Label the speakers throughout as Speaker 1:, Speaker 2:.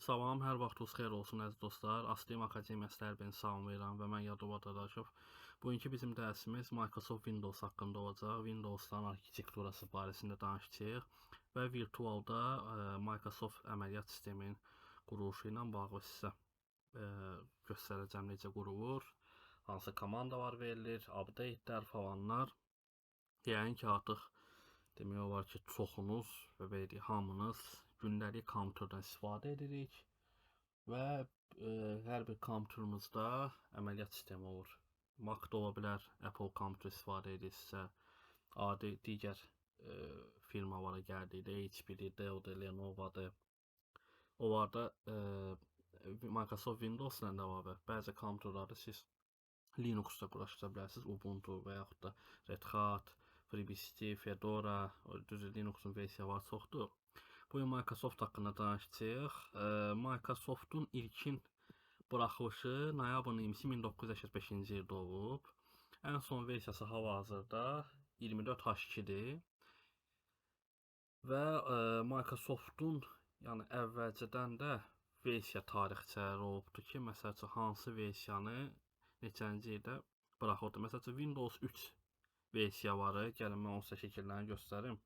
Speaker 1: Salam, hər vaxtınız xeyir olsun əziz dostlar. Astream Akademiyası hər birini salamlayıram və mən Yadova Dadaşov. Bugünkü bizim dərsimiz Microsoft Windows haqqında olacaq. Windows'dan arxitekturası barəsində danışacağıq və virtualda Microsoft əməliyyat sisteminin quruluşu ilə bağlı sizə göstərəcəm necə qurulur, hansı komandalar verilir, update'lər falanlar. Yəni ki, artıq demək olar ki, çoxunuz və belki hamınız gündəlik kompüterdən istifadə edirik və hər bir kompüterimizdə əməliyyat sistemi olur. Mac da ola bilər, Apple kompüter istifadə edirsə, adi digər firmalara gəldikdə HP-dir, Dell-dir, Lenovo-dur. Onlarda Microsoft Windows-la əlavə bəzi kompüterlərdə siz Linux-da quraşdıra bilərsiniz, Ubuntu və yaxud da Red Hat, FreeBSD, Fedora, düzü Linux-un versiyaları çoxdur. Bugün Microsoft haqqında danışacağıq. Microsoft'un ilkin buraxılışı noyabrın 20-si 1985-ci ildə olub. Ən son versiyası hal-hazırda 24H2-dir. Və Microsoft'un yəni əvvəlcədən də versiya tarixçələri olubdur ki, məsəl üçün hansı versiyanı neçənci ildə buraxıldı. Məsəl üçün Windows 3 versiyaları, gəlin mən onun şəkillərini göstərim.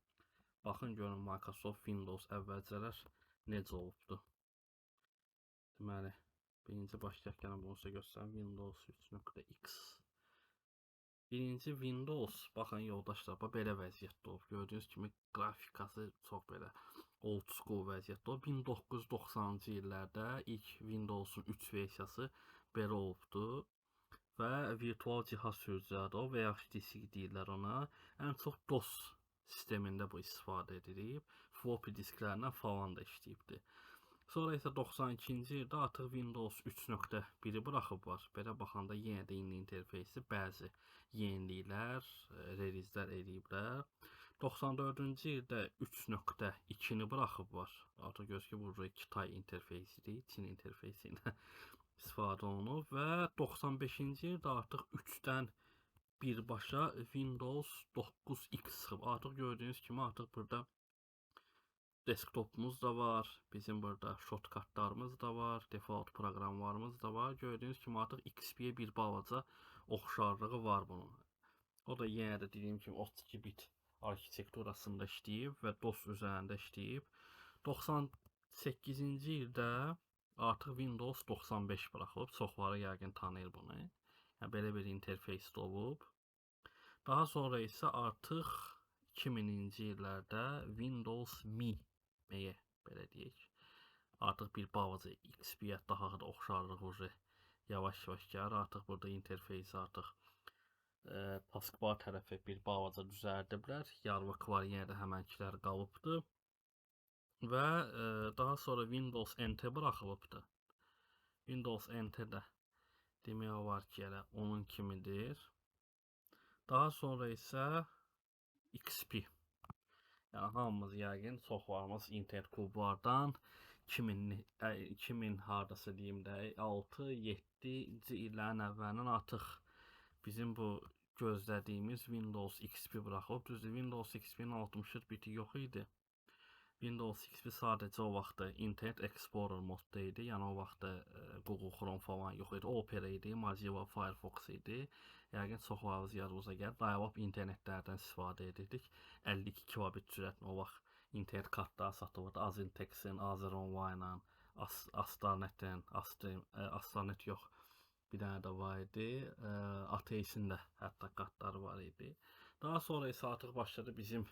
Speaker 1: Baxın görün Microsoft Windows əvvəlcələr necə olubdu. Deməli, birinci başlayaq gəlin bunu sizə göstərim. Windows 3.x. Birinci Windows, baxın yoldaşlar, belə vəziyyətdə olub. Gördüyünüz kimi qrafikası çox belə old school vəziyyətdə olub. 1990-cı illərdə ilk Windows'un 3 versiyası belə olubdu. Və virtual cihaz sürücüləri və yaxud disk deyirlər ona. Ən çox DOS sistemində bu istifadə edilib. Floppy disklərlə falan da işləyibdir. Sonra isə 92-ci ildə artıq Windows 3.1-i buraxıblar. Belə baxanda yenə də yeni interfeysi bəzi yeniliklər, relizlər eləyiblər. 94-cü ildə 3.2-ni buraxıblar. Artıq göz ki, bu Kitay interfeysidir, Çin interfeysi ilə istifadə olunub və 95-ci ildə artıq 3-dən birbaşa Windows 9X çıxıb. Artıq gördüyünüz kimi artıq burada desktopumuz da var, bizim burada shortcutlarımız da var, default proqramlarımız da var. Gördüyünüz kimi artıq XP-yə bir balaca oxşarlığı var bunun. O da yenə də dediyim kimi 32 bit arxitekturasında işləyib və DOS üzərində işləyib. 98-ci ildə artıq Windows 95 buraxılıb. Çoxları yəqin tanıyır bunu. Yəni, belə bir interfeys olub. Daha sonra isə artıq 2000-ci illərdə Windows Me, belə deyək. Artıq bir balaca XP-yə daha da oxşarlığı yavaş-yavaş gəlir. Artıq burada interfeysi artıq taskbar tərəfi bir balaca düzəldiblər. Yarlıqlar yenə də həmənkilər qalıbdır. Və daha sonra Windows NT buraxılıbdır. Windows NT də demək olar ki, elə onun kimidir. Daha sonra isə XP. Yəni hamımız yəqin çoxlarımız internet klublardan 2000 hardasa deyim də 6-7-ci illərin əvvəlindən artıq bizim bu gözlədiyimiz Windows XP buraxılıb. Düzdür, Windows XP-nin 64 biti yox idi. Windows XP sadəcə o vaxtda Internet Explorer modda idi. Yəni o vaxtda Google Chrome falan yox idi. Opera idi, Mozilla Firefox idi. Yəqin çoxlarınız yadınıza gəlir. Dial-up internetlərdən istifadə edirdik. 52 kilobit sürətlə o vaxt internet kartları satılırdı. Azintex'in, Azer Online-ın, Astarnet-in, Astarnet yox, bir dənə də var idi. ATS-in də hətta kartları var idi. Daha sonra isə artıq başladı bizim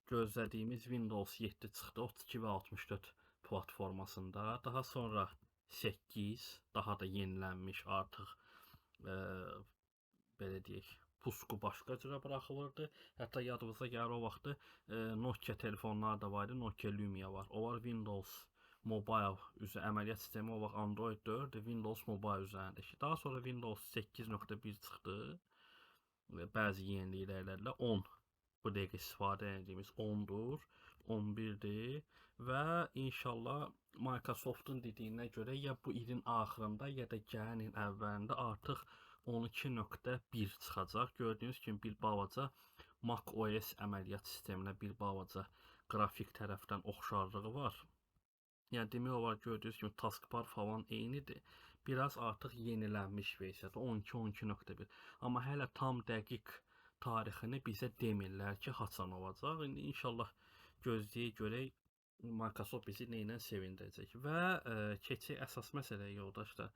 Speaker 1: gözlədiyimiz Windows 7 çıxdı 32 və 64 platformasında. Daha sonra 8 daha da yenilənmiş artıq belə deyək, pusku başqa cürə buraxılırdı. Hətta yadınıza gəlir o vaxtı Nokia telefonlar da var idi, Nokia Lumia var. Onlar Windows Mobile üzrə əməliyyat sistemi o vaxt Android 4, Windows Mobile üzərindəki. Daha sonra Windows 8.1 çıxdı. Bəzi yeniliklərlə 10. Bu dəqiqə istifadə edəcəyimiz 10-dur, 11-dir və inşallah Microsoft'un dediyinə görə ya bu ilin axırında ya da gələn il əvvəlində artıq 12.1 çıxacaq. Gördüyünüz kimi bir balaca Mac OS əməliyyat sisteminə bir balaca qrafik tərəfdən oxşarlığı var. Yəni demək olar gördüyünüz kimi taskbar falan eynidir. Biraz artıq yenilənmiş versiyadır. 12.12.1. Amma hələ tam dəqiq tarixini bizə demirlər ki, haçan olacaq. İndi inşallah gözləyək görək Microsoft bizi nə ilə sevindirəcək. Və keçək əsas məsələyə yoldaşlar.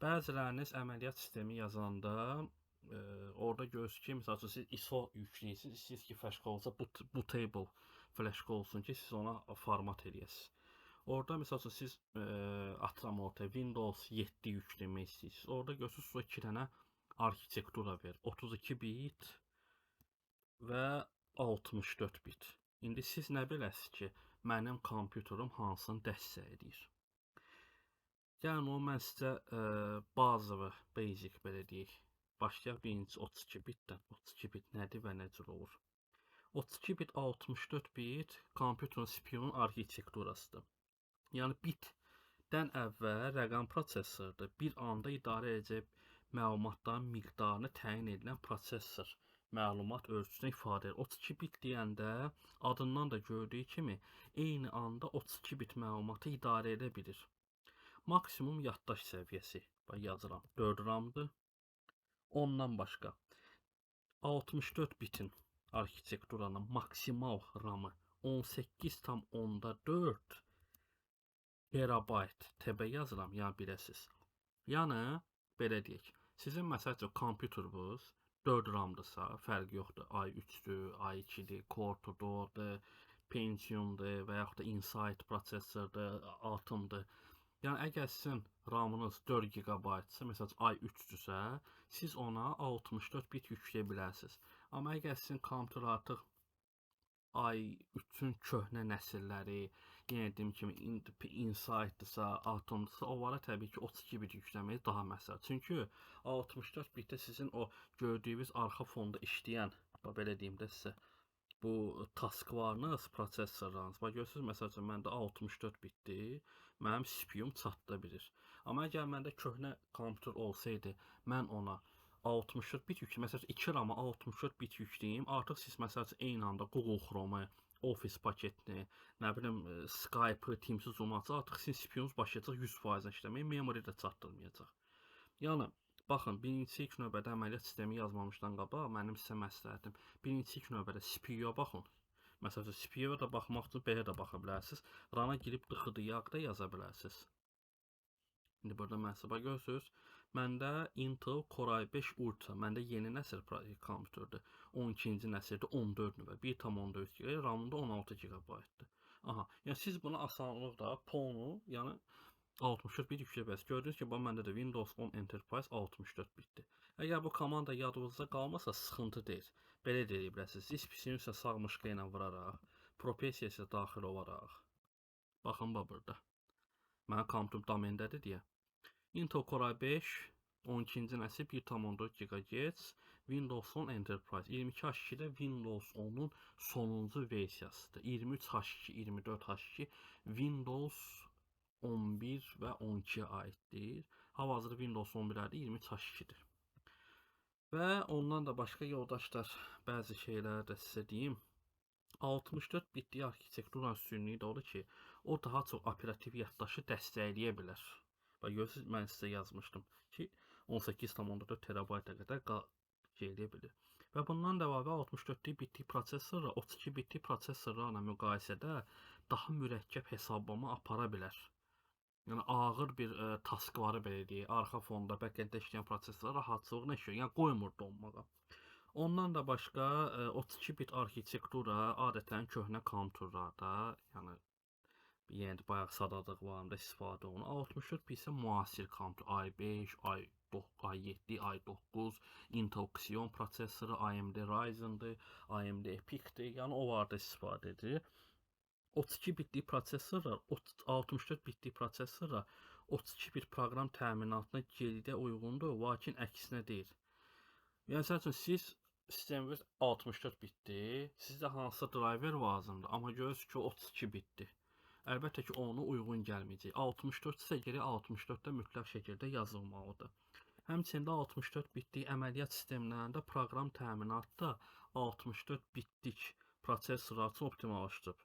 Speaker 1: Bəziləriniz əməliyyat sistemi yazanda orada görürsünüz ki, məsəl üçün siz ISO yükləyirsiniz, istəyirsiniz ki, flash olsa bu table flash olsun ki, siz ona format eləyəsiniz. Orada məsəl üçün siz atıram ortaya Windows 7 yükləmək istəyirsiniz. Orada görürsünüz o 2 dənə arxitektura verir. 32 bit və 64 bit. İndi siz nə biləsiniz ki, mənim kompüterim hansını dəstəkləyir? Yəni o mən sizə bazıvı, basic belə deyək. Başlayaq birinci 32 bitdən. 32 bit nədir və nə cür olur? 32 bit 64 bit kompüterin CPU-nun arxitekturasıdır. Yəni bitdən əvvəl rəqəm prosesordur. Bir anda idarə edəcək məlumatların miqdarını təyin edilən prosesor məlumat ölçüsünü ifadə edir. 32 bit deyəndə adından da gördüyü kimi eyni anda 32 bit məlumatı idarə edə bilir. Maksimum yaddaş səviyyəsi yazıram 4 RAM-dır. Ondan başqa 64 bitin arxitekturanın maksimal RAM-ı 18,4 terabayt TB yazıram, yəni biləsiniz. Yəni belə deyək, sizin məsəl üçün kompüteriniz 4 RAM-dırsa, fərqi yoxdur. i3-dür, i2-dir, Core 4-dür, Pentium-dur və yaxud da Insight prosesordur, Atom-dur. Yəni əgər sizin RAM-ınız 4 GB-dırsa, məsəl üçün i3-dürsə, siz ona 64 bit yükləyə bilərsiniz. Amma əgər sizin kompüter artıq i3-ün köhnə nəsilləri, yenə dediyim kimi Insight-dırsa, Atom-dırsa, onlara təbii ki 32 bit yükləmək daha məsəl. Çünki 64 bitdə sizin o gördüyünüz arxa fonda işləyən, belə deyim də sizə, bu tasklarınız, prosesorlarınız, görürsünüz, məsəl üçün məndə 64 bitdir, mənim CPU-m çatda bilir. Amma əgər məndə köhnə kompüter olsaydı, mən ona 64 bit yükləyim, məsəl üçün 2 RAM-a 64 bit yükləyim, artıq siz məsəl üçün eyni anda Google Chrome-u, Office paketini, nə bilim Skype-ı, Teams-i zoomlatsa, artıq sizin CPU-nuz başlayacaq 100% işləməyə, memory də çatdırmayacaq. Yəni baxın, birinci ilk növbədə əməliyyat sistemi yazmamışdan qabaq mənim sizə məsləhətim, birinci ilk növbədə CPU-ya baxın. Məsəl üçün CPU-ya da baxmaq üçün belə də baxa bilərsiniz. RAM-a girib dıxıdıyaq da yaza bilərsiniz. İndi burada məsələ görürsünüz. Məndə Intel Core i5 Ultra, məndə yeni nəsil kompüterdir. 12-ci nəsildə 14 nömrə, 1,14 GB, RAM-da 16 GB-dır. Aha, yəni siz buna asanlıqla Ponu, yəni 64 bit yükləyə bilərsiniz. Gördüyünüz kimi məndə də Windows 10 Enterprise 64 bitdir. Əgər bu komanda yadınızda qalmasa sıxıntı deyil. Belə də edə bilərsiniz. Siz pisini isə sağ mışqı ilə vuraraq, Propecia isə daxil olaraq. Baxın burada. Mənim kompüterim domendədir deyə. Intel Core i5 12-ci nəsil 1,14 GHz Windows 10 Enterprise 22H2-də Windows 10-un sonuncu versiyasıdır. 23H2, 24H2 Windows 11 və 12-yə aiddir. Hal-hazırda Windows 11-lərdə 23H2-dir. Və ondan da başqa yoldaşlar, bəzi şeyləri də sizə deyim. 64 bitli arxitekturanın üstünlüyü də odur ki, o daha çox operativ yaddaşı dəstəkləyə bilər. Görürsünüz, mən sizə yazmışdım ki, 18,4 terabayta qədər eləyə bilir. Və bundan da əlavə 64 bitli prosesorla 32 bitli prosesorlarla müqayisədə daha mürəkkəb hesablama apara bilər. Yəni ağır bir taskları belə deyək, arxa fonda backenddə işləyən prosesorlar rahatçılıqla işləyir, yəni qoymur donmağa. Ondan da başqa 32 bit arxitektura adətən köhnə kompüterlərdə, yəni bayaq sadadıqlarında istifadə olunur. 64 bit isə müasir kompüter, i5, i7, i9, Intel Xeon prosesoru, AMD Ryzen'dır, AMD Epic'dir, yəni onlarda istifadə edir. 32 bitli prosesorlar, 64 bitli prosesorlar 32 bit proqram təminatına geridə uyğundur, lakin əksinə deyil. Yəni məsəl üçün siz sisteminiz 64 bitdir, sizdə hansısa driver lazımdır, amma görürsünüz ki, 32 bitdir. Əlbəttə ki, onu uyğun gəlməyəcək. 64 isə geri 64-də mütləq şəkildə yazılmalıdır. Həmçində 64 bitlik əməliyyat sistemlərində proqram təminatı da 64 bitlik prosesorlar üçün optimallaşdırıb.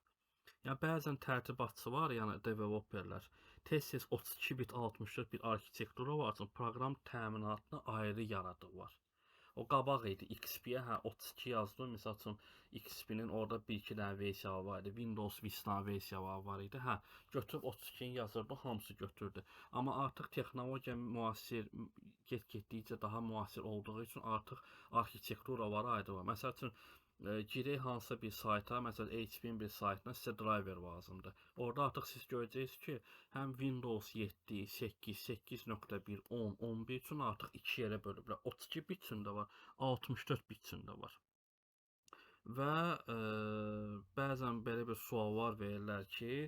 Speaker 1: Ya bəzən tərtibatçı var, yəni developerlər tez-tez 32 bit, 64 bit arxitektura var üçün proqram təminatını ayrı yaradırlar. O qabaq idi XP-yə hə 32 yazdı. Məsəl üçün XP-nin orada 1-2 dənə versiyaları var idi. Windows Vista versiyaları var idi. Hə, götürüb 32-ni yazırdı, hamısı götürdü. Amma artıq texnologiya müasir getdikcə daha müasir olduğu üçün artıq arxitekturaları ayrılır. Məsəl üçün girək hansısa bir sayta, məsələn HP-nin bir saytına sizə driver lazımdır. Orada artıq siz görəcəksiniz ki, həm Windows 7, 8, 8.1, 10, 11 üçün artıq 2 yerə bölüblər. 32 bit üçün də var, 64 bit üçün də var. Və bəzən belə bir suallar verirlər ki,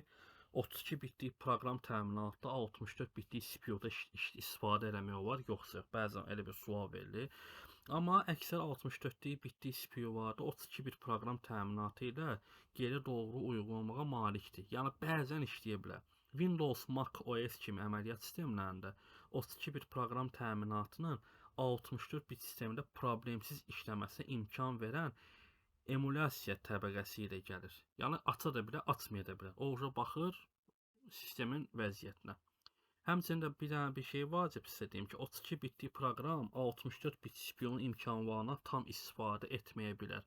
Speaker 1: 32 bitlik proqram təminatda 64 bitlik CPU-da istifadə eləmək olar, yoxsa bəzən elə bir sual verilir. Amma əksər 64 bitlik CPU-larda 32 bit proqram təminatı ilə geri doğru uyğunluğa malikdir. Yəni bəzən işləyə bilər. Windows, Mac OS kimi əməliyyat sistemlərində 32 bit proqram təminatının 64 bit sistemində problemsiz işləməsinə imkan verən emulyasiya təbəqəsi ilə gəlir. Yəni aça da bilər, açmaya da bilər. O baxır sistemin vəziyyətinə. Həmçinin də bir şey vacib sizə deyim ki, 32 bitlik proqram 64 bit CPU-nun imkanlarına tam istifadə etməyə bilər.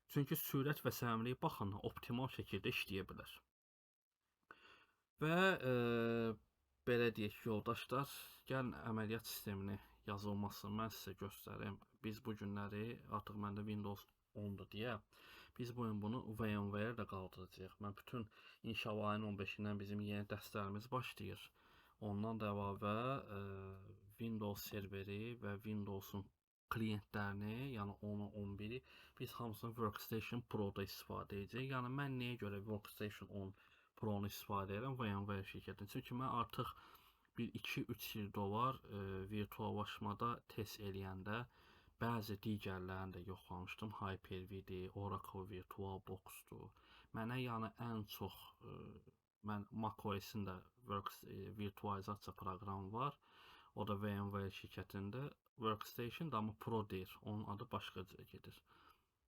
Speaker 1: Çünki sürət və səmimilik baxımından optimal şəkildə işləyə bilər. Və belə deyək ki, yoldaşlar, gəlin əməliyyat sistemini yazılmasını mən sizə göstərim. Biz bu günləri artıq məndə Windows 10-dur deyə biz bu gün bunu VMware-də qaldıracağıq. Mən bütün inşallah ayın 15-dən bizim yeni dərslərimiz başlayır. Ondan da əlavə Windows serveri və Windows'un klientlərini, yəni 10-u, 11-i biz hamısını Workstation Pro-da istifadə edəcəyik. Yəni mən nəyə görə Workstation 10 Pro-nu istifadə edirəm VMware şirkətindən? Çünki mən artıq bir 2-3 ildə olar virtuallaşmada test eləyəndə bəzi digərlərini də yoxlamışdım. Hyper-V'dir, Oracle VirtualBox-dur. Mənə yəni ən çox mən macOS-in də virtualizasiya proqramı var. O da VMware şirkətində Workstation da, amma Pro deyir. Onun adı başqa cürə gedir.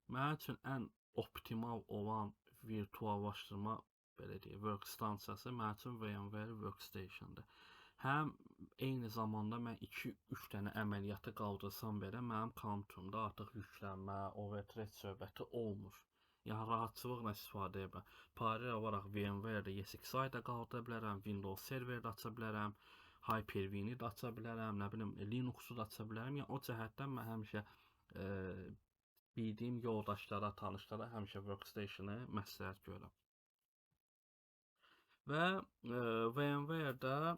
Speaker 1: Mənim üçün ən optimal olan virtuallaşdırma belə deyək, workstansiyası mənim üçün VMware Workstation-dır. Həm eyni zamanda mən 2-3 dənə əməliyyatı qaldırsam belə mənim kontumda artıq yüklənmə, overthread söhbəti olmur. Yəni rahatçılıqla istifadə edə bilərəm. Paralel olaraq VMware-də ESXi-də qaldıra bilərəm, Windows Server-də aça bilərəm, Hyper-V-ni də aça bilərəm, nə bilim Linux-u da aça bilərəm. Yəni o cəhətdən mən həmişə bildiyim yoldaşlara, tanışlara həmişə Workstation-ı məsləhət görürəm. Və VMware-də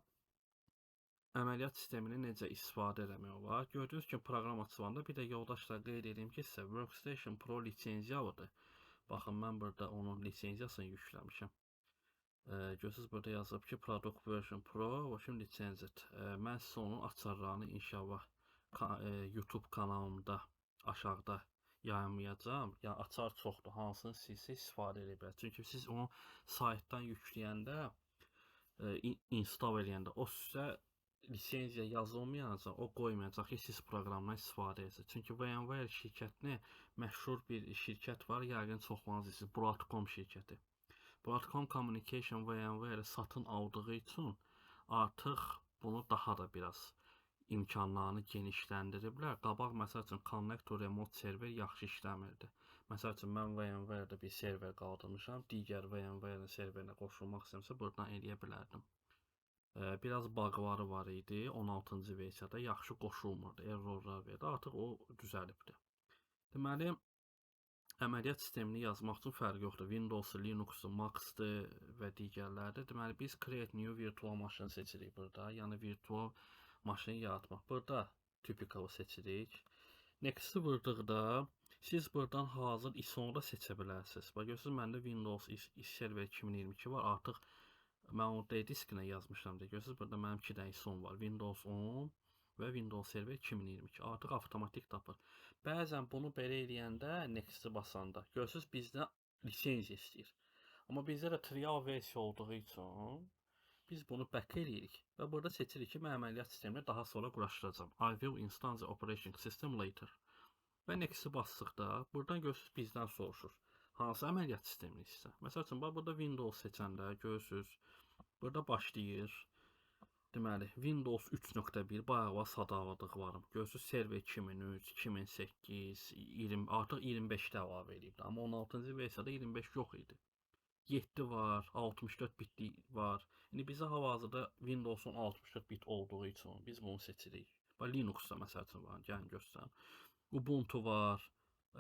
Speaker 1: əməliyyat sistemini necə istifadə eləmək olar? Gördüyünüz kimi proqram açılanda bir də yoldaşlar qeyd edeyim ki, sizə Workstation Pro lisenziyalıdır. Baxın, mən burada onun lisenziyasını yükləmişəm. Görürsünüz, burada yazıb ki, Product Version Pro, Washing Licensed. Mən sizə onun açarlarını inşallah YouTube kanalımda aşağıda yayınlayacağım. Yəni açar çoxdur, hansını siz istifadə edə bilərsiniz. Çünki siz onu saytdan yükləyəndə, install eləyəndə o sizə lisenziya yazılmayacaq, o qoymayacaq ki, siz proqramdan istifadə edəsiniz. Çünki VMware şirkətini məşhur bir şirkət var, yəqin çoxlarınız bilirsiniz, Broadcom şirkəti. Broadcom Communication VMware satın aldığı üçün artıq bunu daha da biraz imkanlarını genişləndiriblər. Qabaq məsəl üçün Connect to Remote server yaxşı işləmirdi. Məsəl üçün mən VMware-də bir server qaldırmışam, digər VMware serverinə qoşulmaq istəmirsə buradan eləyə bilərdim. Biraz bug'ları var idi 16-cı versiyada, yaxşı qoşulmurdu, errorlar verdi. Artıq o düzəlibdi. Deməli, əməliyyat sistemini yazmaq üçün fərqi yoxdur. Windows-u, Linux-u, Mac-ı və digərlərdir. Deməli, biz Create New Virtual Machine seçirik burada. Yəni virtual maşını yaratmaq. Burada typical seçirik. Next-i vurduqda siz buradan hazır ISO-nu da seçə bilərsiniz. Bax, görürsünüz, məndə Windows Server 2022 var. Artıq mən onu D-diskinə yazmışam deyə. Görürsünüz, burada mənim 2 dənə ISO-m var. Windows 10 və Windows Server 2022. Artıq avtomatik tapır. Bəzən bunu belə eləyəndə, Next-i basanda, görürsünüz, bizdən lisenziya istəyir. Amma bizdə də trial versiya olduğu üçün biz bunu back eləyirik və burada seçirik ki, mən əməliyyat sistemini daha sonra quraşdıracağam. I will install the operating system later. Və Next-i basdıqda, buradan görürsünüz, bizdən soruşur. hansı əməliyyat sistemini istəyirsən. Məsəl üçün, bax burada Windows seçəndə görürsüz, burada başlayır. Deməli, Windows 3.1 bayaq var, sadaladığı varım. Görürsüz, server 2003, 2008, 20, artıq 25-də əlavə ediblər. Amma 16-cı versiyada 25 yox idi. 7 var, 64 bitlik var. İndi bizə hal-hazırda Windows'un 64 bit olduğu üçün biz bunu seçirik. Bax Linux-da məsəl üçün var, gəlin göstərim. Ubuntu var,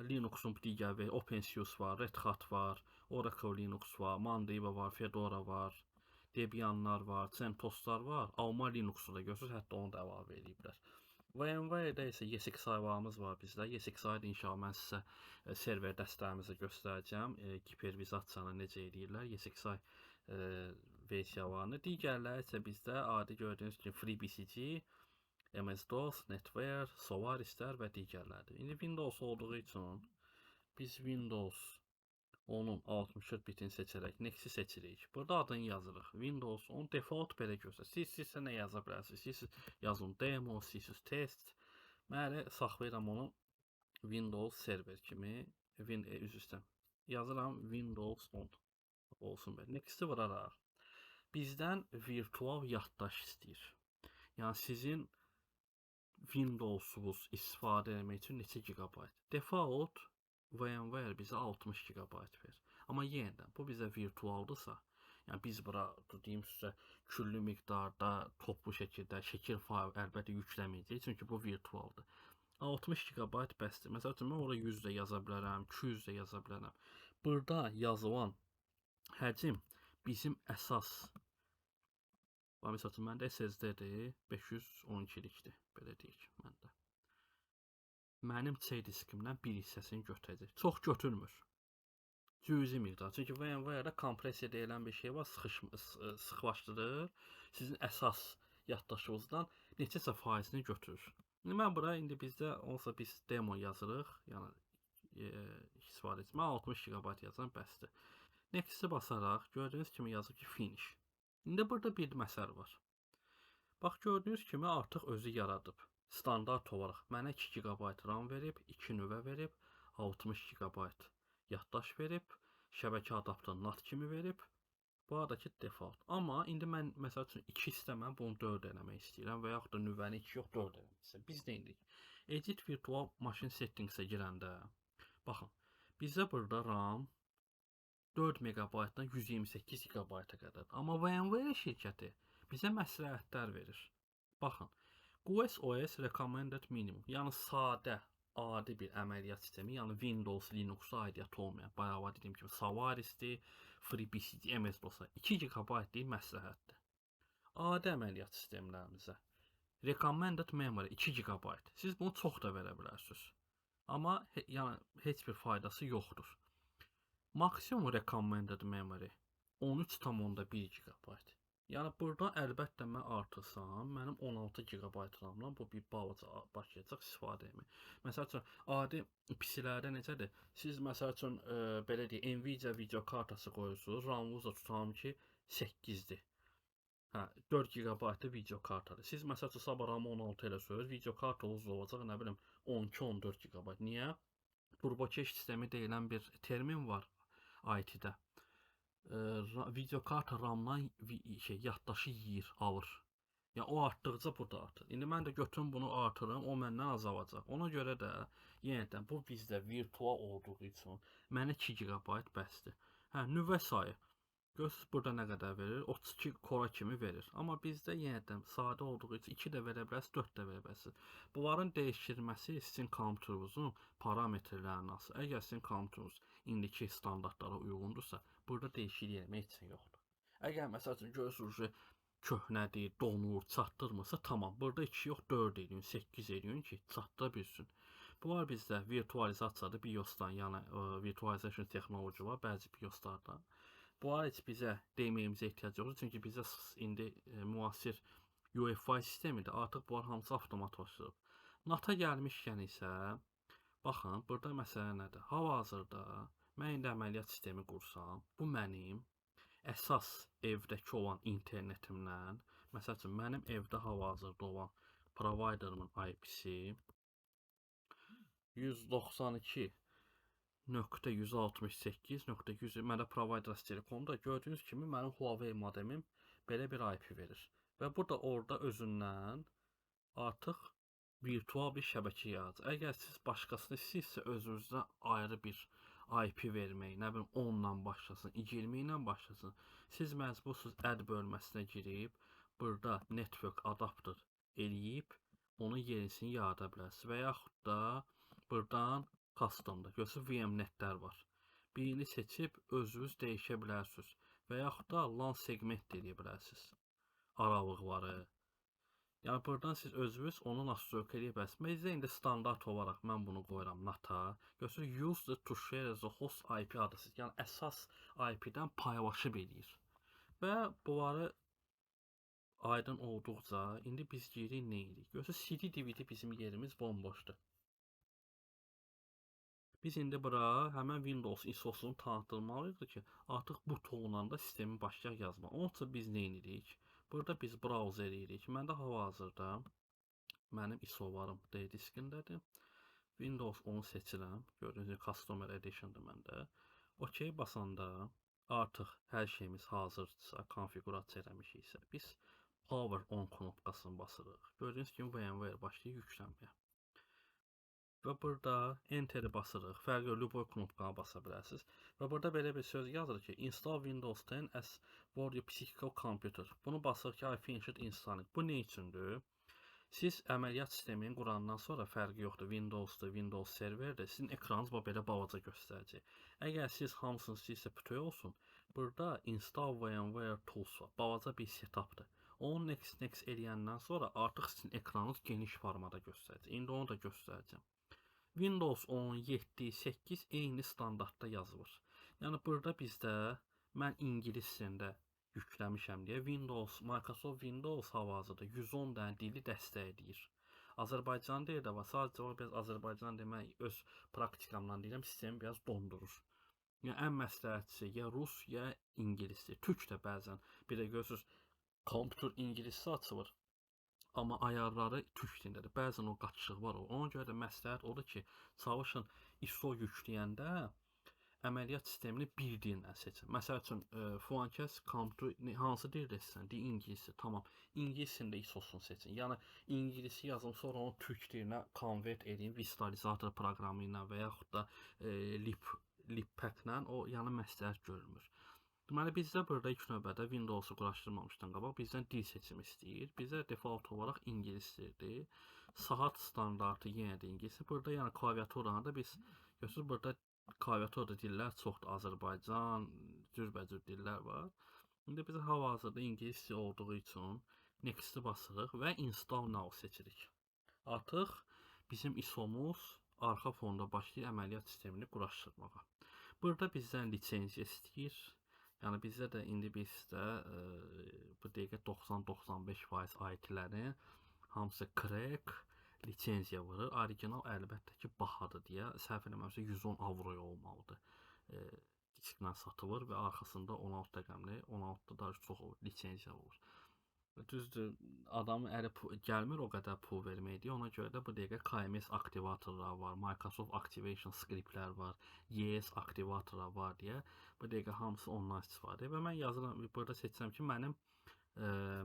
Speaker 1: Linux'un digər və OpenSUSE var, Red Hat var, Oracle Linux var, Mandriva var, Fedora var, Debianlar var, CentOS'lar var, Alma Linux'u da görürsünüz, hətta onu da əlavə ediblər. VMware-də isə ESXi varımız var bizdə. ESXi-də inşallah mən sizə server dəstəyimizi göstərəcəm. Hipervizasiyanı necə edirlər, ESXi versiyalarını. Digərləri isə bizdə adi gördüyünüz kimi FreeBSD, MS-DOS, NetWare, Solarislər və digərlərdir. İndi Windows olduğu üçün biz Windows onun 64 bitini seçərək Next-i seçirik. Burada adını yazırıq. Windows 10 default belə göstərir. Siz istəyirsə nə yaza bilərsiniz? Siz yazın demo, siz test. Mən saxlayıram onu Windows server kimi. Üzr istəyirəm. Yazıram Windows 10 olsun belə. Next-i vuraraq. Bizdən virtual yaddaş istəyir. Yəni sizin Windows'unuz istifadə etmək üçün neçə gigabayt? Default VMware bizə 60 gigabayt verir. Amma yenə də bu bizə virtualdırsa, yəni biz bura deyim sizə küllü miqdarda toplu şəkildə şəkil fayl əlbəttə yükləməyəcəyik, çünki bu virtualdır. 60 gigabayt bəsdir. Məsəl üçün mən ora 100 də yaza bilərəm, 200 də yaza bilərəm. Burada yazılan həcm bizim əsas. Məsəl üçün məndə SSD-dir, 512-likdir, belə deyək məndə. Mənim C diskimdən bir hissəsini götürəcək. Çox götürmür. Cüzi miqdar. Çünki VMware-də kompresiya deyilən bir şey var, sıxlaşdırır. Sizin əsas yaddaşınızdan neçəsə faizini götürür. İndi mən bura, indi bizdə olsa biz demo yazırıq. Yəni, istifadə etmə 60 GB yazan bəsdir. Next-i basaraq, gördüyünüz kimi yazıb ki, finish. İndi burada bir məsələ var. Bax, gördüyünüz kimi artıq özü yaradıb. Standart olaraq mənə 2 GB RAM verib, 2 nüvə verib, 60 GB yaddaş verib, şəbəkə adaptörü NAT kimi verib. Bu aradakı default. Amma indi mən məsəl üçün 2 istəməm, bunu 4 eləmək istəyirəm və yaxud da nüvəni 2 yox 4 eləmək istəyirəm. Biz nə edirik? Edit Virtual Machine Settings-ə girəndə, baxın, bizdə burada RAM 4 MB-dan 128 GB-a qədər. Amma VMware şirkəti bizə məsləhətlər verir. Baxın, QoS Recommended Minimum, yəni sadə, adi bir əməliyyat sistemi, yəni Windows, Linux-a aidiyyatı olmayan, bayağı dediyim kimi Solaris'dir, FreeBSD, MS-DOS-a 2 GB deyil məsləhətdir. Adi əməliyyat sistemlərimizə Recommended Memory 2 GB. Siz bunu çox da verə bilərsiniz. Amma yəni heç bir faydası yoxdur. Maksimum Recommended Memory 13,1 GB. Yəni burada əlbəttə mən artırsam, mənim 16 GB RAM-dan bu bir balaca başlayacaq istifadə etmək. Məsəl üçün, adi PC-lərdə necədir? Siz məsəl üçün, belə deyək, Nvidia video kartası qoyursunuz, RAM-ınız da tutalım ki, 8-dir. 4 GB video kartadır. Siz məsəl üçün, sabah RAM-ı 16 eləsəniz, video kartanız olacaq, nə bilim, 12-14 GB. Niyə? Turbokeş sistemi deyilən bir termin var IT-də. Video karta RAM-dan yaddaşı yeyir, alır. Yəni o artdıqca burada artır. İndi mən də götürüm bunu artırım, o məndən azalacaq. Ona görə də yenə də bu bizdə virtual olduğu üçün mənə 2 GB bəsdir. Nüvə sayı. Görürsünüz burada nə qədər verir? 32 kora kimi verir. Amma bizdə yenə də sadə olduğu üçün 2 də verə bilərsiniz, 4 də verə bilərsiniz. Bunların dəyişdirilməsi sizin kompüterinizin parametrlərini asır. Əgər sizin kompüteriniz indiki standartlara uyğundursa, burada dəyişiklik etmək üçün yoxdur. Əgər məsəl üçün görürsünüz köhnədir, donur, çatdırmırsa, tamam. Burada 2 yox, 4 eləyin, 8 eləyin ki, çatdıra bilsin. Bunlar bizdə virtualizasiyadır, BIOS-dan, yəni virtualization texnoloji var bəzi BIOS-larda. Bunlar heç bizə deməyimizə ehtiyac yoxdur, çünki bizə indi müasir UEFI sistemidir, artıq bunlar hamısı avtomatlaşdırıb. NAT-a gəlmişkən isə, baxın, burada məsələ nədir? Hal-hazırda mən indi əməliyyat sistemi qursam, bu mənim əsas evdəki olan internetimdən, məsəl üçün, mənim evdə hal-hazırda olan providerımın IP-si 192 .168.100 məndə provider telekomda gördüyünüz kimi mənim Huawei modemim belə bir IP verir. Və burada orada özündən artıq virtual bir şəbəkə yaradır. Əgər siz başqasını istəyirsə özünüzə ayrı bir IP vermək, nə bilim 10 ilə başlasın, 20 ilə başlasın. Siz məcbursunuz add bölməsinə girib, burada network adapter eləyib onun yenisini yarada bilərsiniz. Və yaxud da buradan customda görürsünüz VMNet-lər var. Birini seçib özünüz dəyişə bilərsiniz. Və yaxud da LAN segment edə bilərsiniz. Aralıqları. Yəni buradan siz özünüz onu nasıl eləyə bilərsiniz. Bizdə indi standart olaraq mən bunu qoyuram NAT-a. Görürsünüz use to share as a host IP adresi. Yəni əsas IP-dən paylaşıb eləyir. Və bunları aydın olduqca indi biz girik nə edirik? Görürsünüz CD-DVD bizim yerimiz bomboşdur. Biz indi bura həmən Windows ISO-sunu tanıtdırmalıyıq ki, artıq bu tool'la da sistemi başlayaq yazma. Onun üçün biz nə edirik? Burada biz browser edirik. Məndə hal-hazırda mənim ISO-larım D diskindədir. Windows 10'u seçirəm. Gördüyünüz kimi Customer Edition'dır məndə. OK basanda artıq hər şeyimiz hazırdırsa, konfigurasiya eləmişiksə, biz Power On knopkasını basırıq. Gördüyünüz kimi VMware başlayır yüklənməyə. Və burada Enter'i basırıq. Fərqli Lüboy knopkanı basa bilərsiniz. Və burada belə bir söz yazır ki, Install Windows 10 as for your physical computer. Bunu basırıq ki, I finished installing. Bu nə üçündür? Siz əməliyyat sistemini qurandan sonra fərqi yoxdur. Windows'dur, Windows serverdir. Sizin ekranınız belə balaca göstərəcək. Əgər siz hamısını istəyirsə bütöv olsun, burada Install VMware Tools var. Balaca bir setupdır. Onu next eləyəndən sonra artıq sizin ekranınız geniş formada göstərəcək. İndi onu da göstərəcəm. Windows 10, 7, 8 eyni standartda yazılır. Yəni burada bizdə mən ingilis dilində yükləmişəm deyə Microsoft Windows hal-hazırda 110 dənə dili dəstəkləyir. Azərbaycan dili də var. Sadəcə o biraz Azərbaycan demək öz praktikamdan deyirəm, sistemi biraz dondurur. Yəni ən məsləhətlisi ya rus, ya ingilisdir. Türk də bəzən bir də görürsüz kompüter ingiliscə açılır. Amma ayarları türk dilindədir. Bəzən o qaçışıq var. Ona görə də məsləhət odur ki, çalışın ISO yükləyəndə əməliyyat sistemini bir dillə seçin. Məsəl üçün, filankəs kompüter hansı dildə istəyirsən? Deyir ingiliscə. Tamam. İngiliscində ISO-sunu seçin. Yəni ingilisi yazın, sonra onu türk dilinə konvert edin visualizator proqramı ilə və yaxud da libpack-lə. O yəni məsləhət görülmür. Deməli bizdə burada ilk növbədə Windows-u quraşdırmamışdan qabaq bizdən dil seçimi istəyir. Bizdə default olaraq ingilis dilidir. Saat standartı yenə də ingilisdir. Burada yəni klaviaturanı da biz görürsünüz burada klaviaturada dillər çoxdur. Azərbaycan, cürbəcür dillər var. İndi biz hal-hazırda ingiliscə olduğu üçün next-i basırıq və install now seçirik. Artıq bizim ISO-muz arxa fonda başlayır əməliyyat sistemini quraşdırmağa. Burada bizdən lisenziya istəyir. Yəni bizdə də indi bizdə bu dəqiqə 90-95% IT-lərin hamısı crack lisenziya vurur. Orijinal əlbəttə ki bahadır deyə səhv eləmirəmsə 110 avroya olmalıdır. Disklə satılır və arxasında 16 rəqəmli, 16-da da çox lisenziya olur. Düzdür, adamın əli gəlmir o qədər pul vermək deyə, ona görə də bu dəqiqə KMS aktivatorlar var, Microsoft Activation scriptlər var, ES aktivatorlar var deyə bu dəqiqə hamısı ondan istifadə edir. Və mən yazıram, burada seçsəm ki, mənim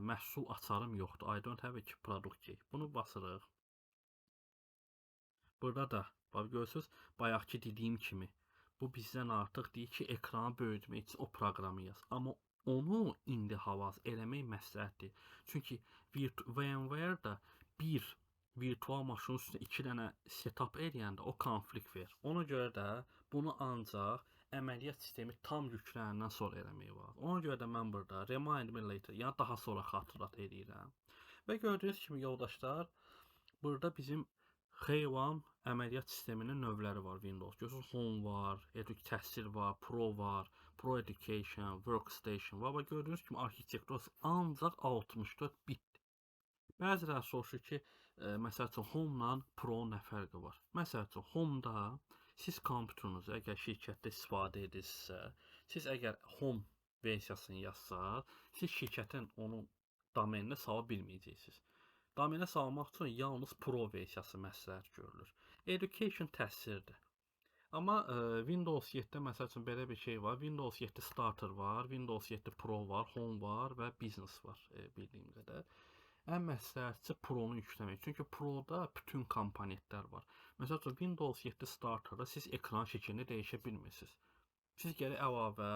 Speaker 1: məhsul açarım yoxdur. I don't have a product key. Bunu basırıq. Burada da, görürsünüz, bayaqki dediyim kimi, bu bizdən artıq deyir ki, ekranı böyütmək üçün o proqramı yaz. Amma onu indi hal-hazır eləmək məsləhətdir. Çünki VMware-da bir virtual maşının üstündə 2 dənə setup eləyəndə o konflikt verir. Ona görə də bunu ancaq əməliyyat sistemi tam yüklənəndən sonra eləmək var. Ona görə də mən burada remind me later, yəni daha sonra xatırlat eləyirəm. Və gördüyünüz kimi yoldaşlar, burada bizim H1 əməliyyat sisteminin növləri var Windows. Görürsünüz, Home var, Təhsil var, Pro var, Pro Education, Workstation var. Və gördüyünüz kimi arxitekturası ancaq 64 bitdir. Bəziləri soruşur ki, məsəl üçün Home-la Pro nə fərqi var? Məsəl üçün Home-da siz kompüterinizi əgər şirkətdə istifadə edirsinizsə, siz əgər Home versiyasını yazsaq, siz şirkətin onun domeninə sala bilməyəcəksiniz. Domenə salmaq üçün yalnız Pro versiyası məsləhət görülür. Education təhsildir. Amma Windows 7-də məsəl üçün belə bir şey var. Windows 7 Starter var, Windows 7 Pro var, Home var və Business var, bildiyim qədər. Ən məsləhətçi Pro-nu yükləmək. Çünki Pro-da bütün komponentlər var. Məsəl üçün Windows 7 Starter-da siz ekran şəklini dəyişə bilmirsiniz. Siz gərək əlavə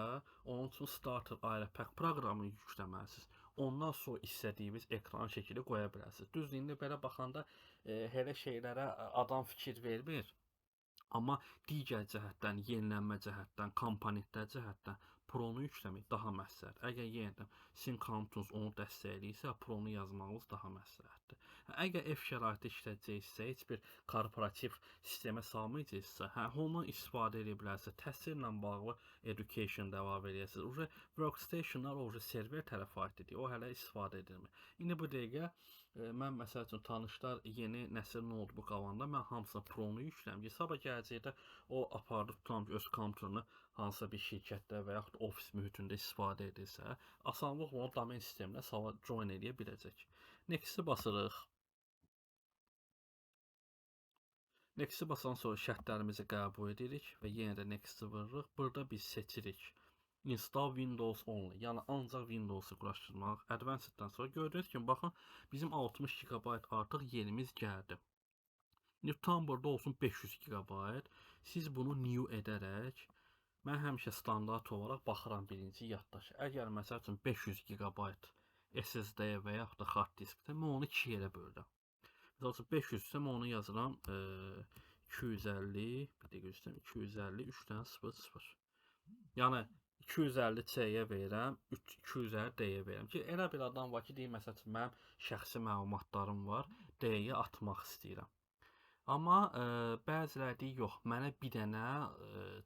Speaker 1: onun üçün Starter ayrı pack proqramını yükləməlisiniz. Ondan sonra istədiyiniz ekran şəkli qoya bilərsiniz. Düzdür, indi belə baxanda elə şeylərə adam fikir vermir. Amma digər cəhətdən, yenilənmə cəhətdən, komponentlər cəhətdən Pro-nu yükləmək daha məsləhət. Əgər yenə də sizin kontunuz onu dəstəkləyirsə, Pro-nu yazmağınız daha məsləhətdir. Əgər ev şəraiti işlədəcəksə, heç bir korporativ sistemə salmayacaqsa, ondan istifadə edə bilərsiniz. Təhsillə bağlı education da əlavə edəsiniz. Uje workstationlar uje server tərəfə aiddir. O hələ istifadə edilmir. İndi bu dəqiqə mən məsəl üçün tanışlar yeni nəsil notebook alanda mən hamısına Pro-nu yükləmişəm. Sabah gələcəkdə o aparıb tutam ki, öz kompüterini hansısa bir şirkətdə və yaxud ofis mühitində istifadə edirsə, asanlıqla o domen sisteminə sala join edə biləcək. Next-i basırıq. Next-i basan sonra şərtlərimizi qəbul edirik və yenə də next-i vururuq. Burada biz seçirik Install Windows Only, yəni ancaq Windows-u quraşdırmaq. Advanced-dan sonra gördüyünüz kimi, baxın, bizim 60 GB artıq yerimiz gəldi. İndi tam burada olsun 500 GB. Siz bunu new edərək, mən həmişə standart olaraq baxıram birinci yaddaşa. Əgər məsəl üçün 500 GB SSD və yaxud da hard diskdə, mən onu 2 yerə bölürəm. Məsəl üçün 500 isə mən onu yazıram 250, bir dəqiqə göstərim, 250 3.0. Yəni 250 C-yə verirəm, 250 D-yə verirəm ki, elə bir adam var ki, deyir məsəl üçün mənim şəxsi məlumatlarım var, D-yə atmaq istəyirəm. Amma bəziləri deyir, yox, mənə bir dənə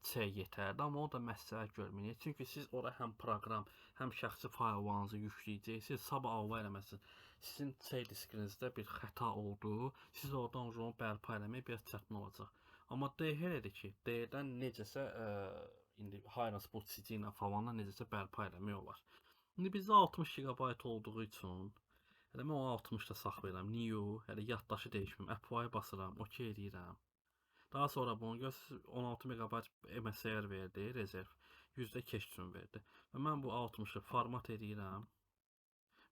Speaker 1: C yetərdi, amma o da məsləhət görməyir. Çünki siz ora həm proqram, həm şəxsi fayllarınızı yükləyəcəksiniz. Sabah Allah eləməsin, sizin C diskinizdə bir xəta oldu, siz oradan onu bərpa eləmək biraz çətin olacaq. Amma D elədir ki, D-dən necəsə indi Highlands bu CD ilə falanla necəsə bərpa eləmək olar. İndi bizdə 60 GB olduğu üçün elə mən o 60-da saxlayıram. New, hələ yaddaşı dəyişmirəm. Apply basıram, OK eləyirəm. Daha sonra bunu görürsünüz 16 MB MSR verdi, rezerv. %2 üçün verdi. Və mən bu 60-ı format edirəm.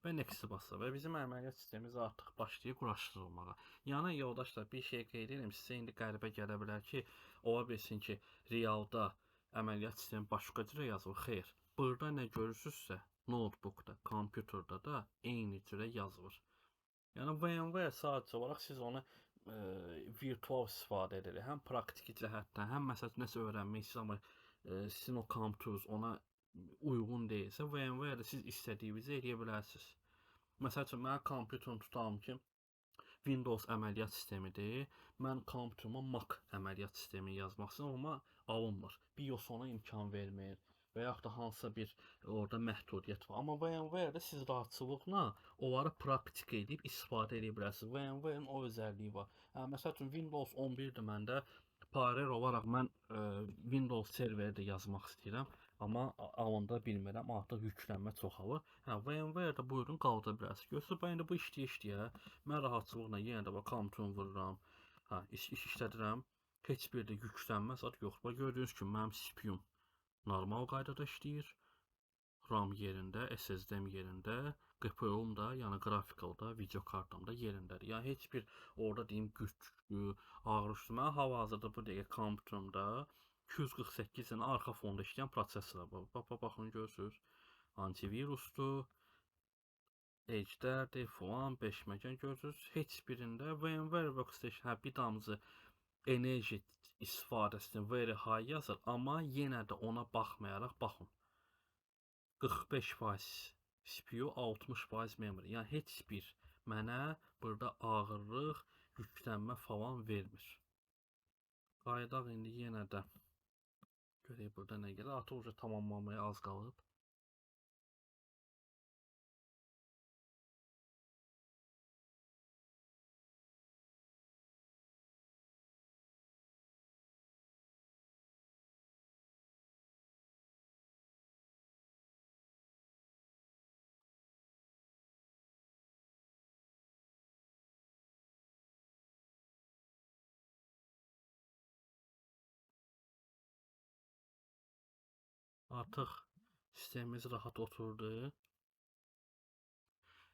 Speaker 1: Və next-i basıram. Və bizim əməliyyat sistemimiz artıq başlayır quraşdırılmağa. Yəni yoldaşlar, bir şey qeyd edirəm, sizə indi qəribə gələ bilər ki, ola bilsin ki, realda əməliyyat sistemi başqa cürə yazılır. Xeyr. Burada nə görürsünüzsə, notebookda, kompüterdə də eyni cürə yazılır. Yəni VMware sadəcə olaraq siz onu virtual istifadə edilir. Həm praktiki cəhətdən, həm məsələn nəsə öyrənmək istəyirsən, amma sizin o kompüteriniz ona uyğun deyilsə, VMware-də siz istədiyinizi edə bilərsiniz. Məsəl üçün mənim kompüterim tutalım ki, Windows əməliyyat sistemidir. Mən kompüterimə Mac əməliyyat sistemi yazmaq istəyirəm, amma alınmır. BIOS ona imkan vermir və yaxud da hansısa bir orada məhdudiyyət var. Amma VMware-də siz rahatçılıqla onları praktika edib istifadə edə bilərsiniz. VMware-in o özəlliyi var. Məsəl üçün Windows 11-dir məndə. Paralel olaraq mən Windows serverdə yazmaq istəyirəm. Amma alında bilmirəm, artıq yüklənmə çoxalır. VMware-də buyurun qaldıra bilərsiniz. Görürsünüz, ben indi bu işləyə-işləyə mən rahatçılıqla yenə də kompüterimi vururam. İşlədirəm. Heç bir də yüklənmə zad yoxdur. Gördüyünüz kimi mənim CPU-m normal qaydada işləyir. RAM yerində, SSD-m yerində, GPU-m da, yəni grafikalda, video kartam da yerindədir. Yəni heç bir orada deyim güclü, ağrışlı. Mən hal-hazırda bu dəqiqə kompüterimdə 248-in arxa fonda işləyən prosesor var. Baxın görürsünüz. Antivirusdur, Edge-dərdir, falan 5 məkan görürsünüz. Heç birində VMware Workstation bir damcı enerji istifadəsini very high yazır, amma yenə də ona baxmayaraq baxın. 45% CPU, 60% memory. Yəni heç bir mənə burada ağırlıq, yüklənmə falan vermir. Qaydaq indi yenə də görək burada nə gəlir. Artıq tamamlamaya az qalıb. Artıq sistemimiz rahat oturdu.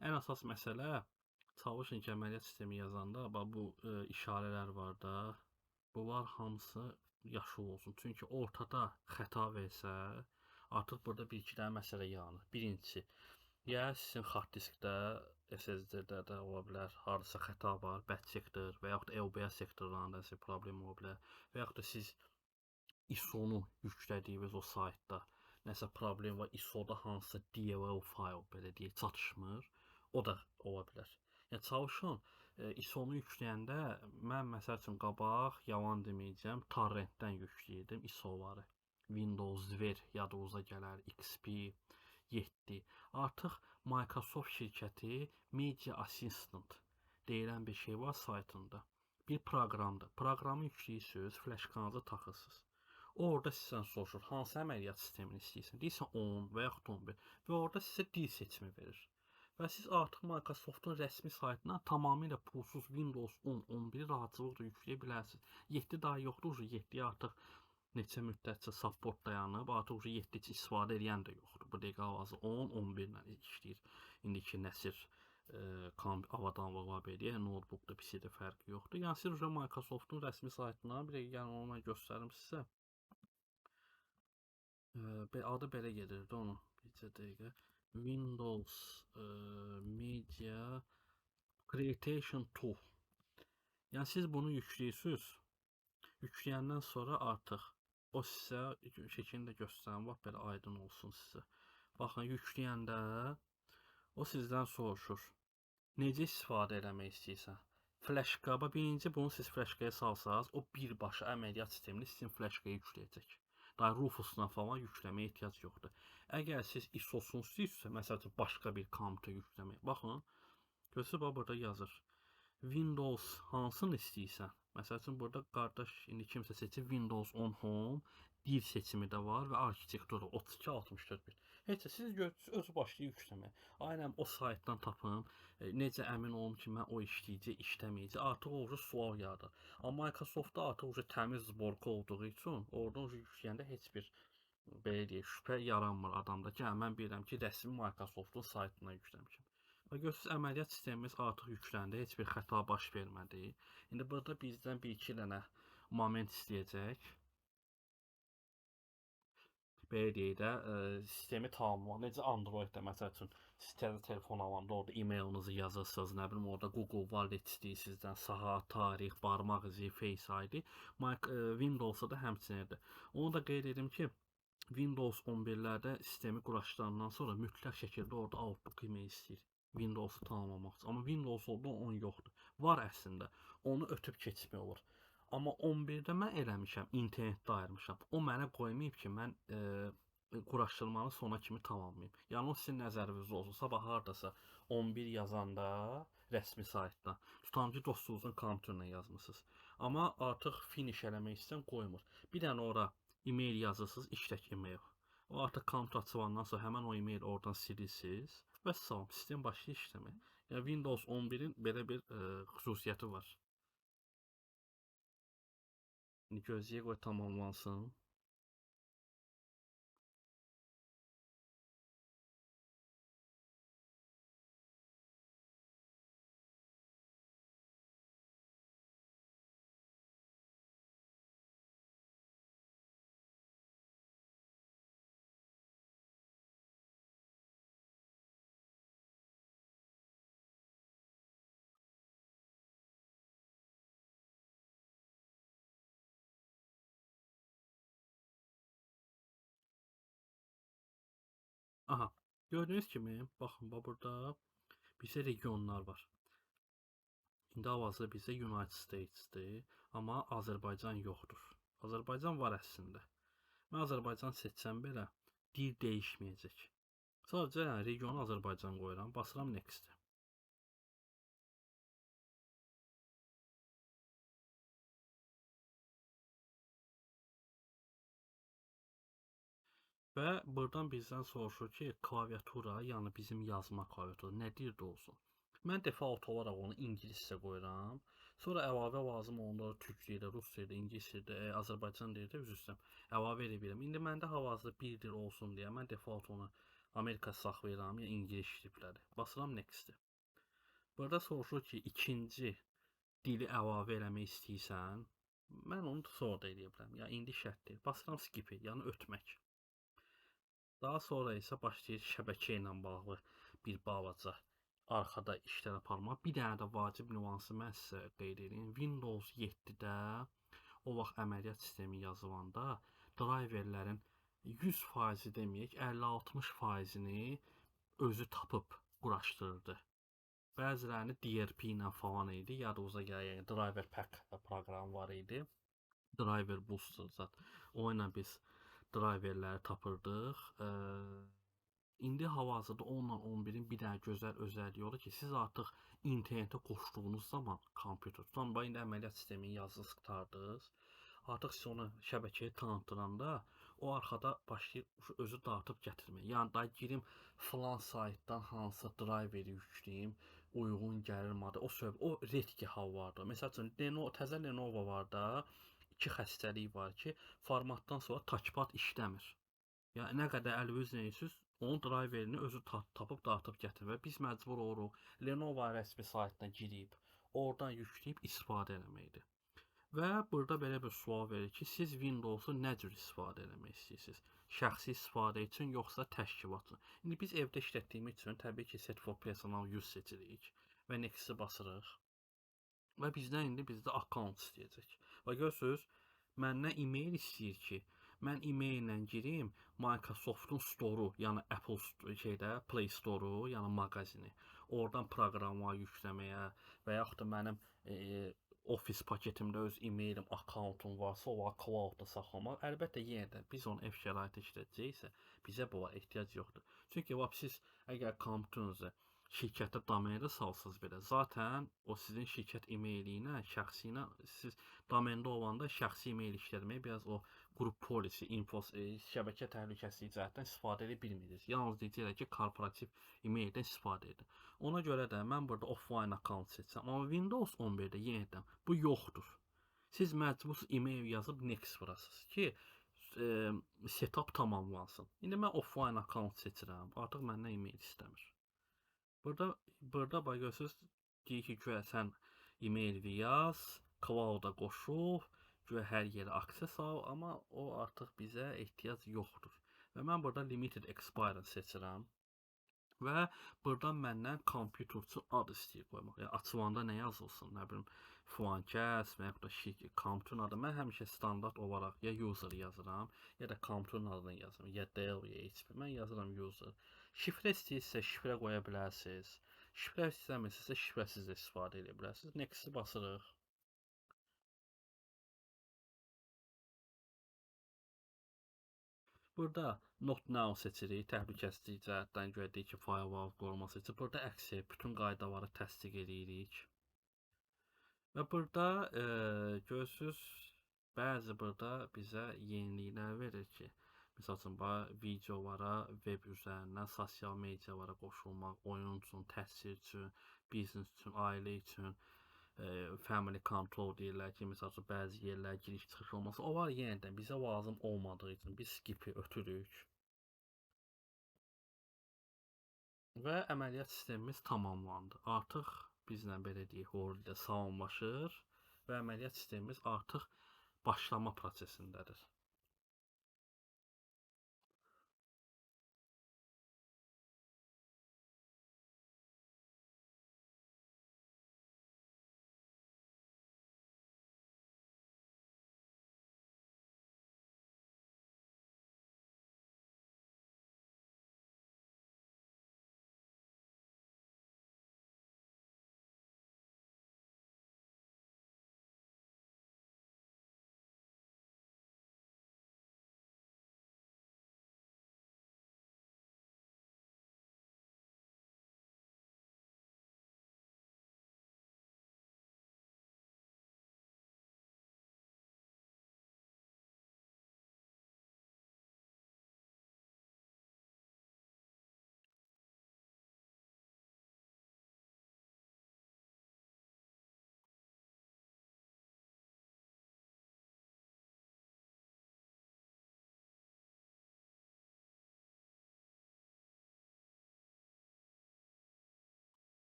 Speaker 1: Ən əsas məsələ çalışın ki, əməliyyat sistemi yazanda bu işarələr var da. Bunlar hamısı yaşıl olsun. Çünki ortada xəta versə, artıq burada bir-iki dənə məsələ yaranır. Birincisi, ya sizin hard diskdə, SSD-də də ola bilər, hardasa xəta var, batch sektor və yaxud da LBS sektorlarında nəsə problem ola bilər. Və yaxud da siz ISO-nu yüklədiyiniz o saytda nəsə problem var, ISO-da hansısa DLL fayl belə deyək çatışmır, o da ola bilər. Yəni çalışın ISO-nu yükləyəndə mən məsəl üçün qabaq yalan deməyəcəm, torrentdən yükləyirdim ISO-ları. Windows Ver yadınıza gələr, XP 7. Artıq Microsoft şirkəti Media Assistant deyilən bir şey var saytında. Bir proqramdır. Proqramı yükləyirsiniz, flaşkanızı taxırsınız. Orada sizdən soruşur, hansı əməliyyat sistemini istəyirsən. Deyirsən 10 və yaxud 11 və orada sizə dil seçimi verir. Və siz artıq Microsoftun rəsmi saytına tamamilə pulsuz Windows 10, 11 rahatçılıqla yükləyə bilərsiniz. 7 daha yoxdur, 7 artıq neçə müddətcə support dayanıb, artıq 7 istifadə edən də yoxdur. Bu dəqiqə hal-hazırda 10, 11 ilə işləyir. İndiki nəsil avadanlıqlar belə, notebookda, PC-də fərqi yoxdur. Yəni siz Microsoftun rəsmi saytına bir dəqiqə gəlin onu mən göstərim sizə. Adı belə gedirdi onun. Bir dəqiqə. Windows Media Creation Tool. Yəni siz bunu yükləyirsiniz. Yükləyəndən sonra artıq o sizə şəklini də göstərim, bax belə aydın olsun sizə. Baxın, yükləyəndə o sizdən soruşur, necə istifadə eləmək istəyirsən? Flashqaba birinci bunu siz flashqaya salsanız, o birbaşa əməliyyat sistemini sizin flashqaya yükləyəcək. Daha Rufus'dan falan yükləməyə ehtiyac yoxdur. Əgər siz ISO-sunu istəyirsinizsə, məsələn başqa bir kompüter yükləmək, baxın, görürsünüz, bax burada yazır. Windows hansını istəyirsən? Məsəl üçün burada qardaş indi kimsə seçir Windows 10 Home, dil seçimi də var və arxitektura 3264 bit. Heç siz görürsünüz özü başlayır yükləməyə. Aynen o saytdan tapın. Necə əmin olum ki, mən o işləyəcək, işləməyəcək. Artıq o sual yaradır. Amma Microsoftda artıq təmiz zborka olduğu üçün oradan yükləyəndə heç bir belə deyək, şübhə yaranmır adamda ki, mən bilirəm ki, rəsmi Microsoftun saytına yükləmişəm. Və görürsünüz, əməliyyat sistemimiz artıq yükləndi, heç bir xəta baş vermədi. İndi burada bizdən bir-iki dənə moment istəyəcək. Belə deyək də, sistemi tamamlamaq. Necə Androiddə məsəl üçün siz telefon alanda orada e-mailinizi yazırsınız, nə bilim orada Google Wallet istəyir sizdən, saat, tarix, barmaq izi, Face ID. Windows'da da həmçinirdir. Onu da qeyd edim ki, Windows 11-lərdə sistemi quraşdırandan sonra mütləq şəkildə orada Outlook e-mail istəyir. Windows'u tamamlamaq üçün. Amma Windows oldu 10 yoxdur. Var əslində. Onu ötüb keçmək olur. Amma 11-də mən eləmişəm, internetdə ayırmışam. O mənə qoymayıb ki, mən quraşdırmanı sona kimi tamamlayım. Yəni o sizin nəzərinizdə olsun. Sabah hardasa 11 yazanda rəsmi saytda tutam ki, dostunuzun kompüterinə yazmısınız. Amma artıq finish eləmək istəyən qoymur. Bir dənə ora e-mail yazırsınız, işlək e-mail. O artıq kompüter açılandan sonra həmən o e-mail oradan silirsiniz və salam, sistem başlayır işləməyə. Yəni Windows 11-in belə bir xüsusiyyəti var. İndi gözləyək qoy tamamlansın. Aha, gördüyünüz kimi, baxın, burada bizə regionlar var. İndi hal-hazırda bizdə United States-dir, amma Azərbaycan yoxdur. Azərbaycan var əslində. Mən Azərbaycan seçsəm belə, dil dəyişməyəcək. Sadəcə regionu Azərbaycan qoyuram, basıram next. Və buradan bizdən soruşur ki, klaviatura, yəni bizim yazma klaviatura nə dildə olsun? Mən default olaraq onu ingiliscə qoyuram. Sonra əlavə lazım onları türk dilində, rus dilində, ingilis dilində, Azərbaycan dilində üzr istəyirəm, əlavə edə bilirəm. İndi məndə hal-hazırda bir dil olsun deyə mən default onu Amerika saxlayıram ya ingilis şriftləri. Basıram next-i. Burada soruşur ki, ikinci dili əlavə eləmək istəyirsən, mən onu sonra da eləyə bilərəm. Ya indi şərt deyil. Basıram skip, yəni ötmək. Daha sonra isə başlayır şəbəkə ilə bağlı bir balaca arxada işlər aparmaq. Bir dənə də vacib nüansı mən sizə qeyd edeyim. Windows 7-də o vaxt əməliyyat sistemi yazılanda driverlərin 100% deməyək, 50-60%-ni özü tapıb quraşdırdı. Bəzilərini DRP ilə falan idi, yadınıza gəlir, yəni driver pack proqramı var idi. Driver booster zat. O ilə biz driverləri tapırdıq. İndi hal-hazırda 10 ilə 11-in bir dənə gözəl özəlliyi odur ki, siz artıq internetə qoşduğunuz zaman kompüter, sonra indi əməliyyat sistemini yazdınız, qurtardınız. Artıq siz onu şəbəkəyə tanıtdıranda o arxada başlayır özü dartıb gətirməyə. Yəni da girim falan saytdan hansı driveri yükləyim, uyğun gəlir model. O retki hallardır. Məsəl üçün təzə Lenovo var da, iki xəstəlik var ki, formatdan sonra touchpad işləmir. Yəni nə qədər əliniz neysiz, onun driverini özü tapıb dartıb gətirir və biz məcbur oluruq Lenovo rəsmi saytına girib, oradan yükləyib istifadə etməkdir. Və burada belə bir sual verir ki, siz Windows'u nə cür istifadə etmək istəyirsiniz? Şəxsi istifadə üçün yoxsa təşkilat üçün? İndi biz evdə işlətdiyimiz üçün təbii ki, Set for Personal Use seçirik və Next-i basırıq. Və bizdən indi bizdə account istəyəcək. Və görürsünüz, məndən e-mail istəyir ki, mən e-maillə girim Microsoft'un store'u, yəni Apple Play Store'u, yəni mağazini. Oradan proqramlar yükləməyə və yaxud da mənim Office paketimdə öz e-mailim, accountum varsa, o cloud-da saxlamaq. Əlbəttə yenə də biz onu ev şəraiti işlədəcəksə, bizə buna ehtiyac yoxdur. Çünki siz əgər kompüterinizə şirkətə domendə salsınız belə, zaten o sizin şirkət e-maili ilə, şəxsi ilə siz domendə olanda şəxsi e-mail işlətməyə biraz o qrup polisi, şəbəkə təhlükəsizliyi cəhətdən istifadə edə bilmirsiniz. Yalnız deyəcəklər ki, korporativ e-maildən istifadə edin. Ona görə də mən burada offline account seçsəm, amma Windows 11-də yenə də bu yoxdur. Siz məcbur e-mail yazıb next vurasınız ki, setup tamamlansın. İndi mən offline account seçirəm. Artıq məndən e-mail istəmir. Burada bax görürsüz, deyir ki, güya sən e-mail yaz, cloud-a qoşul, güya hər yerə access al, amma o artıq bizə ehtiyac yoxdur. Və mən burada limited expire seçirəm. Və buradan məndən kompüterçi ad istəyir qoymaq. Yəni açılanda nə yazılsın, nə bilim, filankəs və yaxud da kompüterin adı. Mən həmişə standart olaraq ya user yazıram, ya da kompüterin adını yazıram. Ya Dell, ya HP. Mən yazıram user. Şifrə istəyirsə şifrə qoya bilərsiniz. Şifrə istəmirsinizsə şifrəsiz də istifadə edə bilərsiniz. Next-i basırıq. Burada Not Now seçirik. Təhlükəsizlik cəhətdən görə deyir ki, firewall qoruması üçün. Burada accept, bütün qaydaları təsdiq edirik. Və burada görürsüz, bəzi burada bizə yeniliklər verir ki, misal üçün, videolara, web üzərindən, sosial medialara qoşulmaq, oyun üçün, təhsil üçün, biznes üçün, ailə üçün, family control deyirlər ki, misal üçün, bəzi yerlər giriş-çıxış olması. O var yenə də bizə lazım olmadığı üçün biz skip-i ötürük. Və əməliyyat sistemimiz tamamlandı. Artıq bizlə belə deyək, orada salamlaşır və əməliyyat sistemimiz artıq başlama prosesindədir.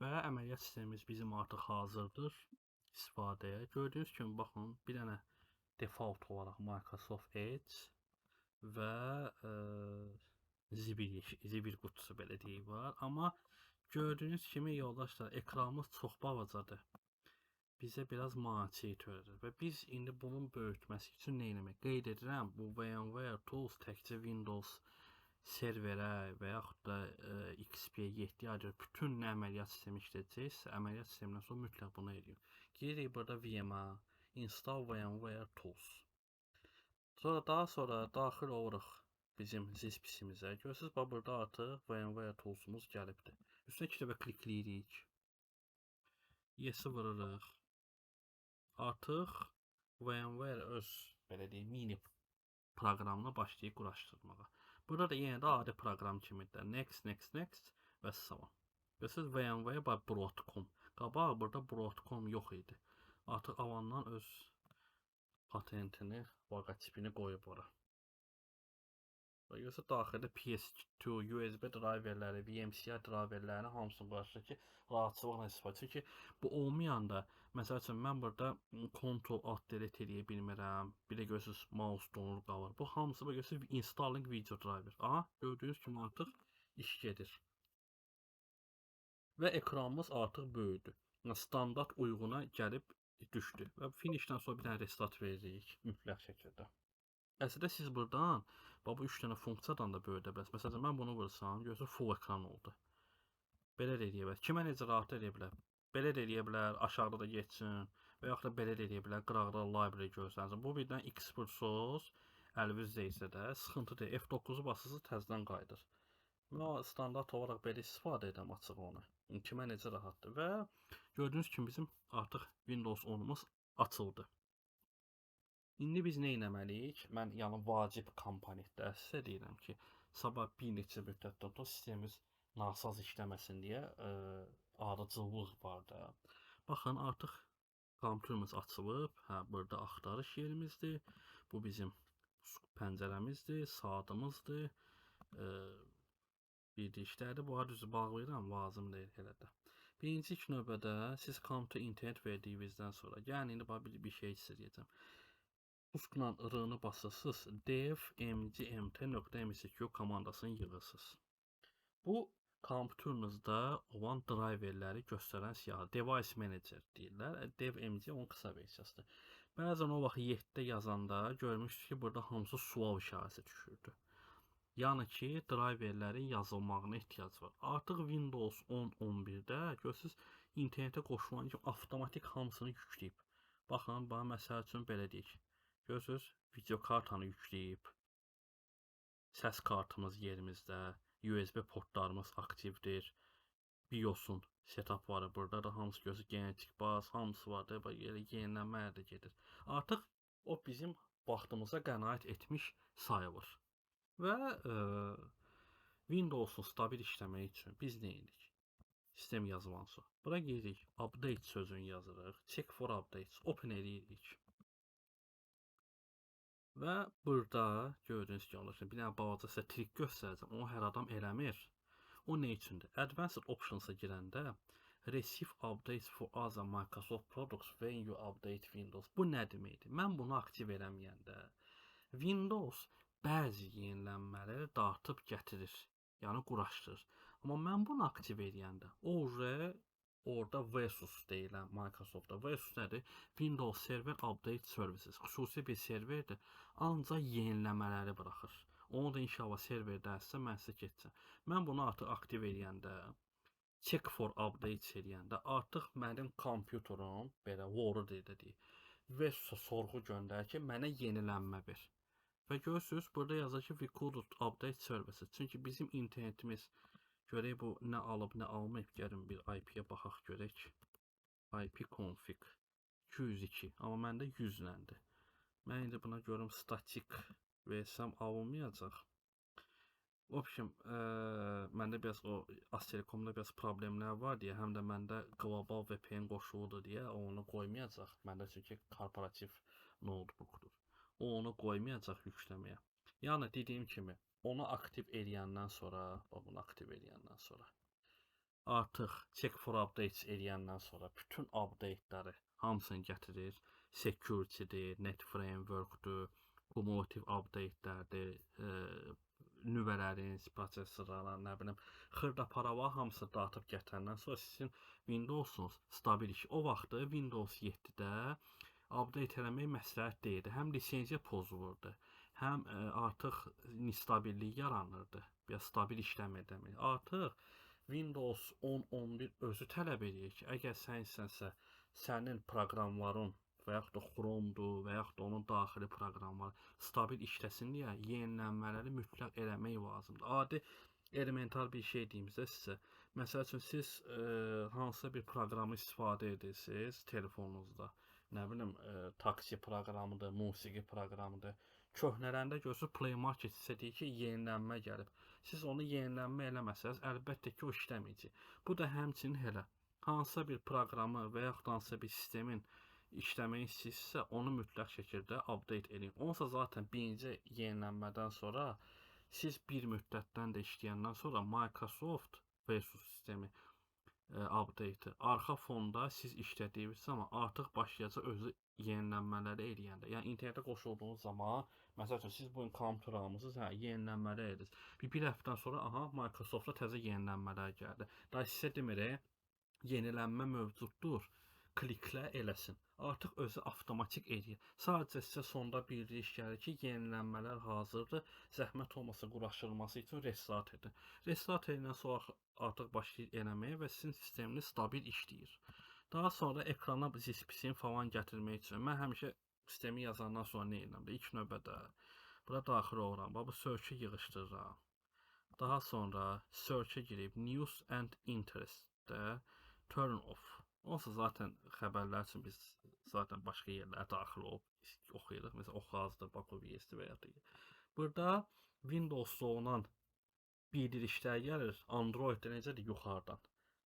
Speaker 1: və əməliyyat sistemimiz bizim artıq hazırdır istifadəyə. Gördüyünüz kimi baxın, bir dənə default olaraq Microsoft Edge və zibir qutusu belə deyək var. Amma gördüyünüz kimi yoldaşlar, ekranımız çox balacadır. Bizə biraz maneçilik törədir və biz indi bunun böyütməsi üçün nə etmək? Qeyd edirəm, bu VMware Tools təkcə Windows serverə və yaxud da XP-yə ehtiyac yox. Bütün nə əməliyyat sistemi işlədəcəksə, əməliyyat sistemindən sonra mütləq bunu edin. Giririk burada VM-a, install VMware Tools. Daha sonra daxil oluruq bizim ZISPIS-imizə. Görürsünüz, burada artıq VMware Tools'umuz gəlibdir. Üstünə 2 dəfə klikləyirik. Yes-i vururıq. Artıq VMware öz belə deyim, mini proqramına başlayıb quraşdırmağa. Burada da yenə də adi proqram kimidir. Next və salam. Görürsünüz, VMware by Broadcom. Qabaq burada Broadcom yox idi. Artıq avandan öz patentini, logotipini qoyub ora. Görürsünüz, daxildə PS2, USB driverləri, VMCI driverlərini hamısını quraşdırır ki, rahatçılıqla istifadə. Çünki bu olmayanda, məsəl üçün mən burada Ctrl Alt Delete edə bilmirəm. Bir də görürsünüz, mouse donur qalır. Bu hamısı görürsünüz installing video driver. Aha, gördüyünüz kimi artıq iş gedir. Və ekranımız artıq böyüdü. Standart uyğuna gəlib düşdü. Və finishdən sonra bir dənə restart veririk mütləq şəkildə. Əslində siz buradan bu 3 dənə funksiyadan da böyüdə bilərsiniz. Məsələn, mən bunu vursam, görürsünüz, full ekran oldu. Belə də eləyə bilər. Kimə necə rahat eləyə bilər? Belə də eləyə bilər, aşağıda da geçsin və yaxud da belə də eləyə bilər, qıraqda library görsənsin. Bu birdən X-Pursos əlinizdə isə də sıxıntı deyil. F9-u basırsınız, təzədən qayıdır. Mən standart olaraq belə istifadə edirəm açıq onu. Kimə necə rahatdır və gördüyünüz kimi bizim artıq Windows 10-umuz açıldı. İndi biz nə etməliyik? Mən yəni vacib komponentdə sizə deyirəm ki, sabah bir neçə müddətdən sonra sistemimiz nasaz işləməsin deyə arıcıllıq var da. Baxın, artıq kompüterimiz açılıb. Hə, burada axtarış yerimizdir. Bu bizim pəncərəmizdir, saatımızdır. Bir işlərdir. Bu düzü bağlayıram, lazım deyil elə də. Birinci ilk növbədə siz kompüter internet verdiyinizdən sonra, yəni indi bir şey istəyəcəm. Puskla r-nı basırsınız, dev mgmt.msq komandasını yığırsınız. Bu kompüterinizdə olan driverləri göstərən siyahı, device manager deyirlər. Dev mg onun qısa versiyasıdır. Bəzən o vaxt 7-də yazanda görmüşsünüz ki, burada hamısı sual işarəsi düşürdü. Yəni ki, driverlərin yazılmağına ehtiyac var. Artıq Windows 10-11-də görürsünüz, internetə qoşulan kimi avtomatik hamısını yükləyib. Baxın, bana məsəl üçün belə deyək. Görürsünüz, video kartanı yükləyib. Səs kartımız yerimizdə. USB portlarımız aktivdir. BIOS'un setupları burada da hamısı görürsünüz, genetik baz, hamısı var da, yenilənmələr də gedir. Artıq o bizim vaxtımıza qənaət etmiş sayılır. Və Windows'un stabil işləməyi üçün biz nə edirik? Sistem yazılan sonra. Bura giririk, update sözünü yazırıq, check for updates, open edirik. Və burada gördüyünüz kimi bir dənə balaca sizə trik göstərəcəm. Onu hər adam eləmir. O nə üçündür? Advanced Options-a girəndə Receive updates for other Microsoft products when you update Windows. Bu nə deməkdir? Mən bunu aktiv eləməyəndə Windows bəzi yenilənmələri dartıb gətirir. Yəni quraşdırır. Amma mən bunu aktiv eləyəndə orada Versus deyilən Microsoftda. Versus nədir? Windows Server Update Services. Xüsusi bir serverdir. Ancaq yeniləmələri buraxır. Onu da inşallah serverdə əsə mən sizə keçəcəm. Mən bunu artıq aktiv eləyəndə, check for updates eləyəndə artıq mənim kompüterim belə word deyək. Versus'a sorğu göndərir ki, mənə yenilənmə ver. Və görürsünüz, burada yazır ki, we couldn't update services. Çünki bizim internetimiz görək bu nə alıb, nə almayıb. Gəlin bir IP-yə baxaq görək. IP config 202. Amma məndə 100-ləndir. Mən indi buna görüm statik versəm alınmayacaq. В общем, məndə biraz o Aztelekomda biraz problemlər var deyə, həm də məndə global VPN qoşuludur deyə onu qoymayacaq. Məndə çünki korporativ notebookdur. O onu qoymayacaq yükləməyə. Yəni dediyim kimi, onu aktiv eləyəndən sonra, bunu aktiv eləyəndən sonra artıq check for updates eləyəndən sonra bütün update'ləri hamısını gətirir. Security'dir, net framework'dur, cumulative update'lərdir, nüvələrin, prosesorların, nə bilim, xırda-para var, hamısı dağıtıb gətirəndən sonra sizin Windows'unuz stabil iş. O vaxtı Windows 7-də update eləmək məsləhət deyildi. Həm lisenziya pozulurdu, həm artıq instabillik yaranırdı. Biraz stabil işləmir demək. Artıq Windows 10-11 özü tələb edir ki, əgər sən istənsə sənin proqramların və yaxud da Chrome-dur və yaxud da onun daxili proqramları stabil işləsin deyə yenilənmələri mütləq eləmək lazımdır. Adi elementar bir şey deyimizdə sizə. Məsəl üçün siz hansısa bir proqramı istifadə edirsiniz telefonunuzda. Nə bilim, taksi proqramıdır, musiqi proqramıdır. Köhnələrində görürsünüz Play Market sizə deyir ki, yenilənmə gəlib. Siz onu yenilənmə eləməsəniz, əlbəttə ki, o işləməyəcək. Bu da həmçinin elə. Hansısa bir proqramı və yaxud da hansısa bir sistemin işləmək istəyirsinizsə, onu mütləq şəkildə update edin. Onsa zaten birinci yenilənmədən sonra siz bir müddətdən də işləyəndən sonra Microsoft versus sistemi update arxa fonda siz işlədiyiniz zaman artıq başlayacaq özü yenilənmələri eləyəndə. Yəni internetə qoşulduğunuz zaman, məsəl üçün siz bu gün kompüter almısınız, hə, yenilənmələr edirsiniz. Bir həftədən sonra aha Microsoftda təzə yenilənmələr gəldi. Daha sizə demirəm, yenilənmə mövcuddur. Kliklə eləsin. Artıq özü avtomatik edir. Sadəcə sizə sonda bildiriş gəlir ki, yenilənmələr hazırdır. Zəhmət olmasa quraşdırılması üçün restart edin. Restart ediləndən sonra artıq başlayır eləməyə və sizin sisteminiz stabil işləyir. Daha sonra ekrana zispisin falan gətirmək üçün mən həmişə sistemi yazandan sonra nə edirəm? İlk növbədə bura daxil oluram. Bu search-ı yığışdırıram. Daha sonra search-ə girib news and interest-də turn off. Onsa zaten xəbərlər üçün biz zaten başqa yerlərə daxil olub oxuyuruq. Məsələn, Oxazdır, Baku VS və ya digər. Burada Windows-da olan bildirişlər gəlir, Android-də necədir yuxarıdan.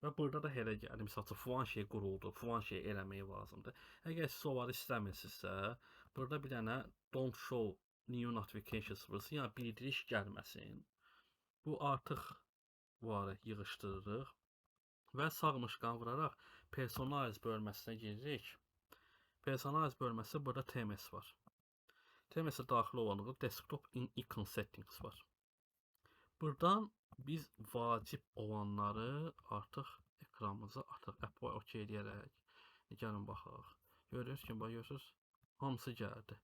Speaker 1: Və burada da elə gəlir, məsələn, filan şey quruldu, filan şey eləmək lazımdır. Əgər siz onları istəmirsinizsə, burada bir dənə don't show new notifications vurulsun, yəni bildiriş gəlməsin. Bu artıq var, yığışdırırıq. Və sağ mışqan vuraraq personalize bölməsinə giririk. Personalize bölməsi burada TMS var. TMS-ə daxil olanlığı desktop in icon settings var. Buradan biz vacib olanları artıq ekranımıza artıq apply OK edərək gəlin baxaq. Görürsünüz ki, görürsünüz, hamısı gəldi.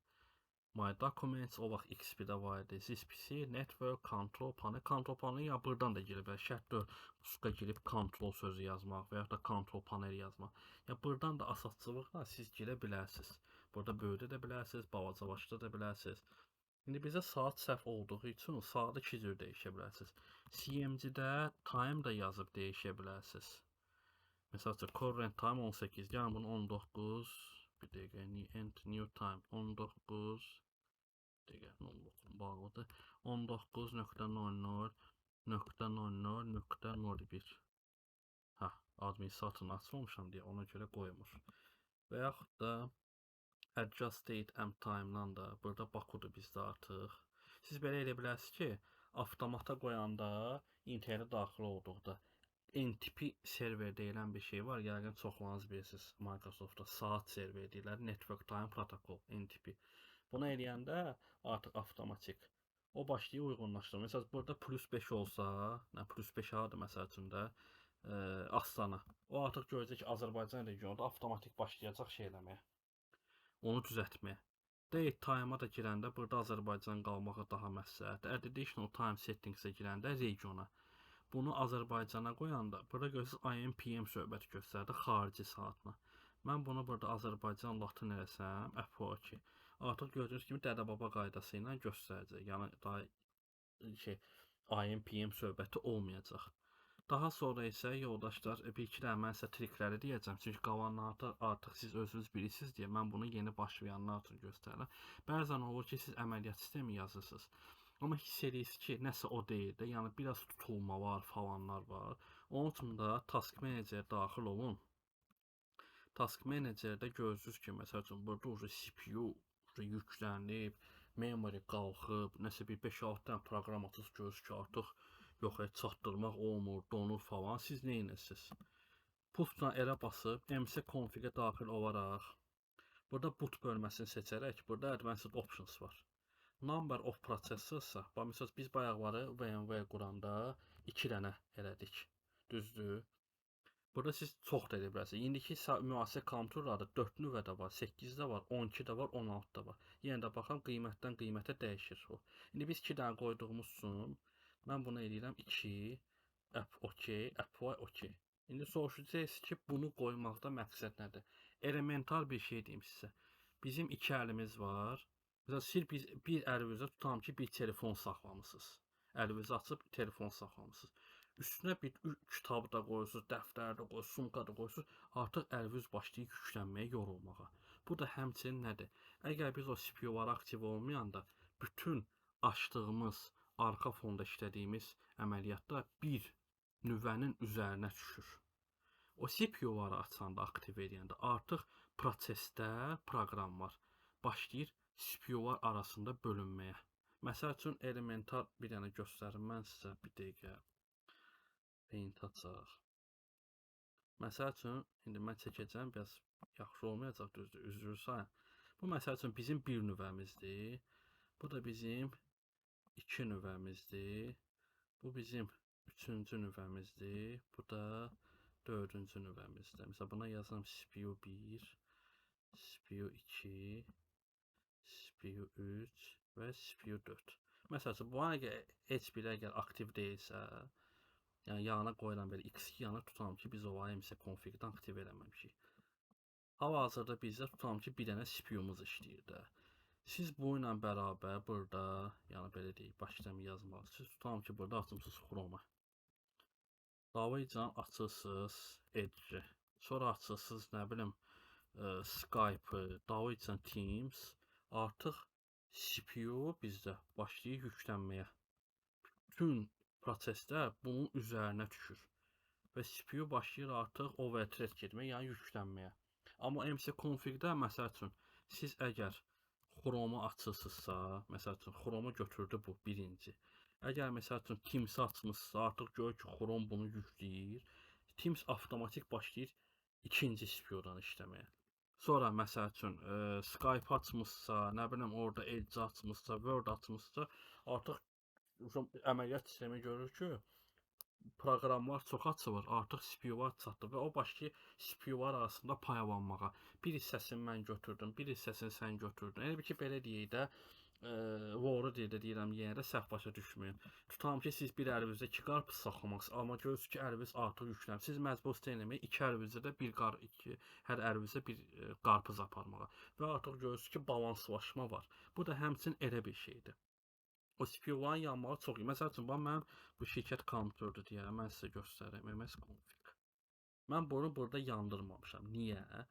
Speaker 1: My Documents o vaxt XP-də var idi. ZSPC, Network, Control Panel. Control Panel ya buradan da girib. Şərt 4 suqa girib Control sözü yazmaq və ya da Control Panel yazmaq. Ya buradan da asasçılıqla siz girə bilərsiniz. Burada böyüdə də bilərsiniz, balaca başda da bilərsiniz. İndi bizə saat səhv olduğu üçün saatı 2 cür dəyişə bilərsiniz. CMG-də time da yazıb dəyişə bilərsiniz. Məsələn, current time 18, yəni bunu 19, bir dəqiqə, new time 19, bağlıdır. 19.00.00.01. Hə, administratorunu açmamışam deyə ona görə qoymur. Və yaxud da adjust date and time-dan da burada Bakudur bizdə artıq. Siz belə elə bilərsiniz ki, avtomata qoyanda internetə daxil olduqda NTP server deyilən bir şey var. Yəqin çoxlarınız bilirsiniz, Microsoftda saat server deyirlər, Network Time Protocol, NTP. Bunu eləyəndə artıq avtomatik o başlayır uyğunlaşdırır. Məsələn, burada plus 5 olsa, plus 5 adı məsəl üçün də Astana. O artıq görəcək ki, Azərbaycan regionunda avtomatik başlayacaq şey eləməyə. Onu düzəltməyə. Date time-a da girəndə burada Azərbaycan qalmağı daha məsləhətdir. Additional time settings-ə girəndə regiona. Bunu Azərbaycana qoyanda burada görürsünüz AM PM söhbəti göstərdi xarici saatına. Mən bunu burada Azərbaycan latın eləsəm, F2. Artıq gördüyünüz kimi dədə-baba qaydası ilə göstərəcək. Yəni daha AM PM söhbəti olmayacaq. Daha sonra isə yoldaşlar bir-iki də mən sizə trikləri deyəcəm. Çünki qalanlarda artıq siz özünüz bilirsiniz deyə mən bunu yeni başlayanlar üçün göstərirəm. Bəzən olur ki, siz əməliyyat sistemi yazırsınız. Amma hiss edirsiniz ki, nəsə o deyildi. Yəni biraz tutulma var, falanlar var. Onun üçün də Task Manager daxil olun. Task Manager'də görürsünüz ki, məsəl üçün burada CPU yüklənib, memory qalxıb, nəsə bir 5-6 dənə proqram açıb görürsünüz ki, artıq yox çatdırmaq olmur, donur falan. Siz nə edirsiniz? Pultdan elə basıb MC config-ə daxil olaraq burada boot bölməsini seçərək burada advanced options var. Number of processors-sa, məsələn biz bayaqları VMware quranda 2 dənə elədik. Düzdür? Burada siz çox da edə bilərsiniz. İndiki müasir kompüterlərdə 4 nüvədə var, 8-də var, 12-də var, 16-da var. Yenə də baxın qiymətdən qiymətə dəyişir o. İndi biz 2 dənə qoyduğumuz üçün mən bunu eləyirəm 2, app okey, app y okey. İndi soruşacağız ki, bunu qoymaqda məqsəd nədir? Elementar bir şey deyim sizə. Bizim 2 əlimiz var. Məsələn, siz bir əlinizdə tutam ki, bir telefon saxlamısınız. Əlinizi açıb telefon saxlamısınız. Üstünə bir kitab da qoyursunuz, dəftər də qoyursunuz, sumka da qoyursunuz. Artıq əliniz başlayır yüklənməyə, yorulmağa. Bu da həmçinin nədir? Əgər biz o CPU-ları aktiv olmayanda bütün açdığımız, arxa fonda işlədiyimiz əməliyyatda bir nüvənin üzərinə düşür. O CPU-ları açanda, aktiv edəndə artıq prosesdə proqramlar başlayır CPU-lar arasında bölünməyə. Məsəl üçün elementar bir dənə göstərim mən sizə bir dəqiqə. Paint açaq. Məsəl üçün, indi mən çəkəcəm, biraz yaxşı olmayacaq, düzdür, üzr sayın. Bu məsəl üçün bizim bir nüvəmizdir. Bu da bizim 2 nüvəmizdir. Bu bizim 3-cü nüvəmizdir. Bu da 4-cü nüvəmizdir. Məsələn, buna yazıram CPU 1, CPU 2, CPU 3 və CPU 4. Məsəl üçün, bu heç biri əgər aktiv deyilsə, yəni yanına qoyuram belə X2 yana tutalım ki, biz o MC config-dən aktiv eləməmişik. Hal-hazırda bizdə tutalım ki, bir dənə CPU-muz işləyir də. Siz bu ilə bərabər burada, yəni belə deyək, başlayacağım yazmaq. Siz tutalım ki, burada açımsınız Chrome-a. Davaycan açırsınız Edge. Sonra açırsınız, nə bilim, Skype-ı, davaycan Teams. Artıq CPU bizdə başlayır yüklənməyə. Bütün prosesdə bunun üzərinə düşür. Və CPU başlayır artıq overthread getməyə, yəni yüklənməyə. Amma MC config-də, məsəl üçün, siz əgər Chrome-u açırsınızsa, məsəl üçün, Chrome-u götürdü bu birinci. Əgər, məsəl üçün, Teams-i açmışsa, artıq görür ki, Chrome bunu yükləyir. Teams avtomatik başlayır ikinci CPU-dan işləməyə. Sonra, məsəl üçün, Skype açmışsa, nə bilim, orada Edge açmışsa, Word açmışsa, artıq əməliyyat sistemi görür ki, proqramlar çox açılır, artıq CPU-lar çatdı və o başlayır CPU-lar arasında paylanmağa. Bir hissəsini mən götürdüm, bir hissəsini sən götürdün. Elə bir ki, belə deyək də, doğru deyirəm, yenə də səhv başa düşməyin. Tutalım ki, siz bir əlinizdə 2 qarpız saxlamalısınız, amma görürsünüz ki, əliniz artıq yüklənib. Siz məcbursunuz eləməyə 2 əlinizdə də hər əlinizdə bir qarpız aparmağa və artıq görürsünüz ki, balanslaşma var. Bu da həmçinin elə bir şeydir. O CPU-ların yanmağı çox iyi. Məsəl üçün, mənim bu şirkət kompüterdir deyərəm, mən sizə göstərəm, MS config. Mən bunu burada yandırmamışam. Niyə?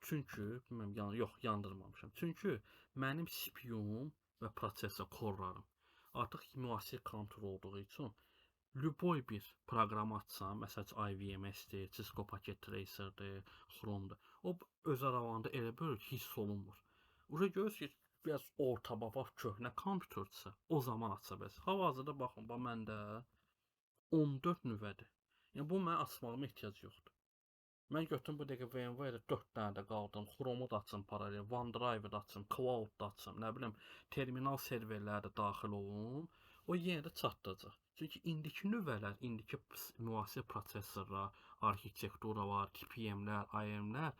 Speaker 1: Çünki, bilmirəm, yox, yandırmamışam. Çünki mənim CPU-um və prosesor korlarım artıq müasir kompüter olduğu üçün lüboy bir proqram açsam, məsəl üçün IVMS-dir, Cisco Packet Tracer-dir, Chrome-dur. O öz aralarında elə bölür ki, hiss olunmur. Ora görürsünüz ki, biraz orta baba köhnə kompüterdirsə, o zaman aça bilərsiniz. Hal-hazırda baxın, məndə 14 nüvədir. Yəni bu mənə açmağıma ehtiyac yoxdur. Mən götürüm bu dəqiqə VMware-də 4 dənə də qaldım. Chrome-u da açım paralel, OneDrive-ı da açım, Cloud da açım, nə bilim, terminal serverləri də daxil olum. O yenə də çatdıracaq. Çünki indiki nüvələr, indiki müasir prosesorlar, arxitekturalar, TPM-lər, IM-lər,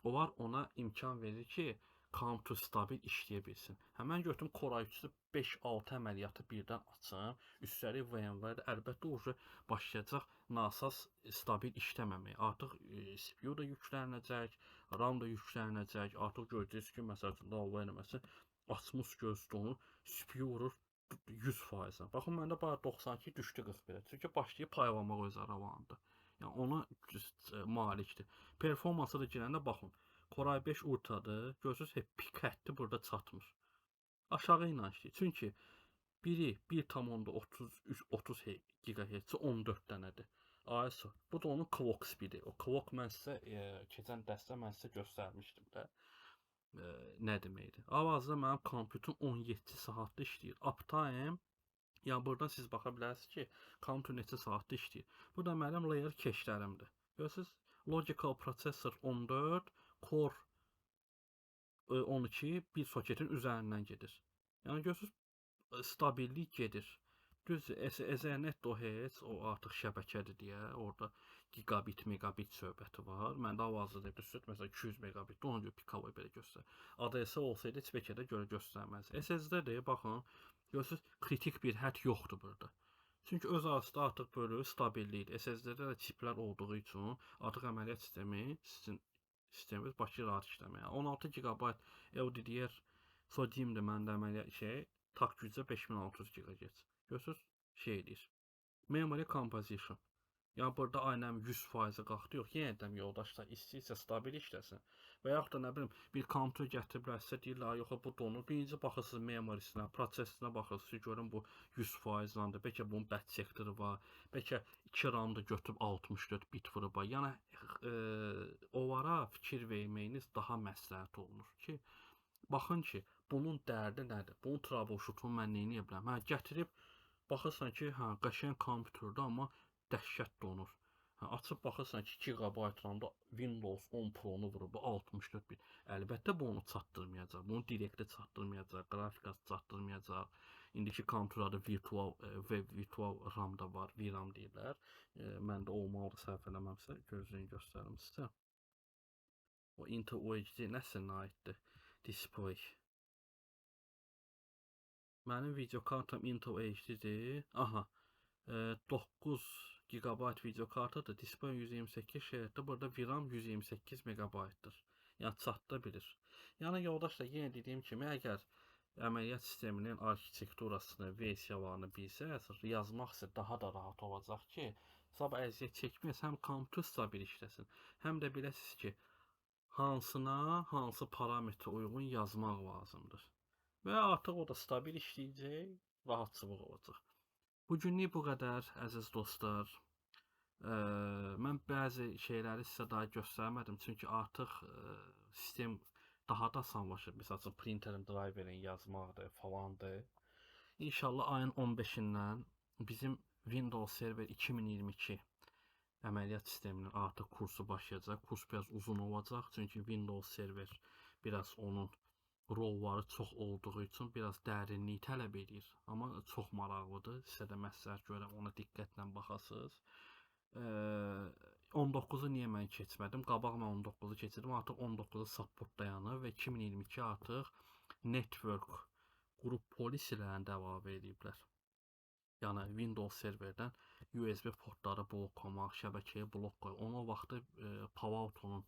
Speaker 1: onlar ona imkan verir ki, kompüter stabil işləyə bilsin. Həmən götürüm Core i3-ü 5-6 əməliyyatı birdən açım. Üstəlik VMware əlbəttə ucu başlayacaq nasaz stabil işləməməyə. Artıq CPU da yüklənəcək, RAM da yüklənəcək. Artıq görəcəksiniz ki, məsələn, Allah eləməsin, açmış gözdə onu, CPU vurur 100%. Baxın, məndə bayağı 92 düşdü 41-ə. Çünki başlayıb paylamaq öz aralarında. Yəni ona malikdir. Performansa da girəndə baxın. Core i5 Ultra-dır. Görürsünüz, pik həddi burada çatmır. Aşağı ilə işləyir. Çünki biri 1.30 GHz 14 dənədir. ISO. Bu da onun clock speed-i. O clock mən sizə keçən dərsdə mən sizə göstərmişdim də. Nə deməkdir? Hal-hazırda mənim kompüterim 17 saatda işləyir. Uptime Yəni buradan siz baxa bilərsiniz ki, kompüter neçə saatda işləyir. Burada mənim layer keşlərimdir. Görürsüz? Logical Processor 14, Core 12 bir soketin üzərindən gedir. Yəni görürsüz, stabillik gedir. Düz Ethernet o heç, o artıq şəbəkədir deyə, orada gigabit, megabit söhbəti var. Məndə hal-hazırda düzdür, məsələn 200 megabit, ona görə pikavoy belə göstərir. ADS olsaydı heç bəlkə də görə göstərməz. SSD-də baxın, görürsüz, kritik bir hədd yoxdur burada. Çünki öz arasında artıq bölü stabillikdir. SSD-də də çiplər olduğu üçün artıq əməliyyat sistemi sizin sistemimiz başlayır rahat işləməyə. 16 GB LDDR SODIMM-dir məndə əməliyyat tak gücə 5600 GHz. Görürsüz, şey edir. Memory composition. Yəni burada aynəm 100% qalxdı yox. Yenə deyirəm yoldaşlar, istəyirsə stabil işləsin. Və yaxud da nə bilim bir kompüter gətiriblərsə deyirlər, yox bu donur. Birinci baxırsınız memorisinə, prosesinə baxırsınız, görün bu 100%-landır. Bəlkə bunun bad sektoru var. Bəlkə 2 RAM-da götürüb 64 bit vurub. Yəni onlara fikir verməyiniz daha məsləhət olunur ki, baxın ki, bunun dərdi nədir? Bunun troubleshootunu mən nə edə bilərəm? Hə, gətirib baxırsan ki, hə, qəşəng kompüterdir, amma dəhşət donur. Hə, açıb baxırsan ki, 2 GB RAM-da Windows 10 Pro-nu vurub 64 bit. Əlbəttə bu onu çatdırmayacaq. Bunu direktə çatdırmayacaq, qrafikası çatdırmayacaq. İndiki kompüterlərdə virtual RAM da var, VRAM deyirlər. Məndə olmalıdır, səhv eləməmsə, gözlüyün göstərim sizə. O Intel UHD nəsinə aiddir? Display. Mənim video kartam Intel HD-dir. Aha. 9 GB video kartadır. Display 128 şeritdir. Burada VRAM 128 MB-dır. Yəni çatda bilir. Yəni yoldaşlar, yenə dediyim kimi, əgər əməliyyat sisteminin arxitekturasını, versiyalarını bilsəz, yazmaq sizə daha da rahat olacaq ki, sabah əziyyət çəkməz, həm kompüter stabil işləsin, həm də biləsiniz ki, hansı parametrə uyğun yazmaq lazımdır. Və artıq o da stabil işləyəcək, rahatçılıq olacaq. Bugünlük bu qədər, əziz dostlar. Mən bəzi şeyləri sizə daha göstərmədim, çünki artıq sistem daha da asanlaşır. Məsələn, printerin driverini yazmaqdır, falandır. İnşallah ayın 15-dən bizim Windows Server 2022 əməliyyat sisteminin artıq kursu başlayacaq. Kurs biraz uzun olacaq, çünki Windows Server biraz onun rolları çox olduğu üçün biraz dərinlik tələb edir. Amma çox maraqlıdır. Sizə də məsləhət görürəm, ona diqqətlə baxasınız. 19-u niyə mən keçmədim? Qabaq mən 19-u keçirdim. Artıq 19-u support dayanır və 2022 artıq network qrup polisilərini də əlavə ediblər. Yəni Windows serverdən USB portları bloklamaq, şəbəkəyə blok qoyub. Onu o vaxtı Palo Alto'nun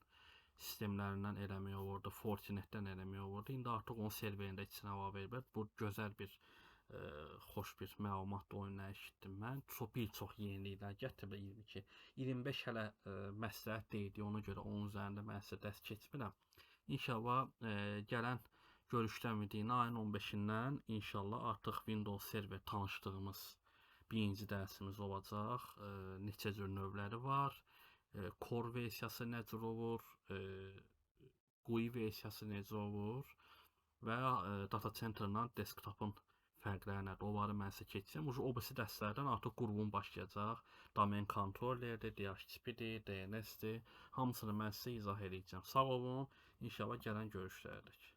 Speaker 1: sistemlərindən eləmək olurdu, Fortinetdən eləmək olurdu. İndi artıq onun serverində içinə əlavə ediblər. Bu gözəl bir, xoş bir məlumat oyununa eşitdim mən. Bir çox yeniliklər gətiriblər 22. 25 hələ məsləhət deyildi, ona görə onun üzərində mən sizə dərs keçmirəm. İnşallah gələn görüşdən ümidiylə ayın 15-dən inşallah artıq Windows server tanışdığımız birinci dərsimiz olacaq. Neçə cür növləri var. Core versiyası necə olur, GUI versiyası necə olur və data center'la desktop'un fərqləri nədir? Onları mən sizə keçəcəm. O birisi dərslərdən artıq qurulum başlayacaq. Domain controllerdir, DHCP-dir, DNS-dir. Hamısını mən sizə izah edəcəm. Sağ olun. İnşallah gələn görüşlərdək.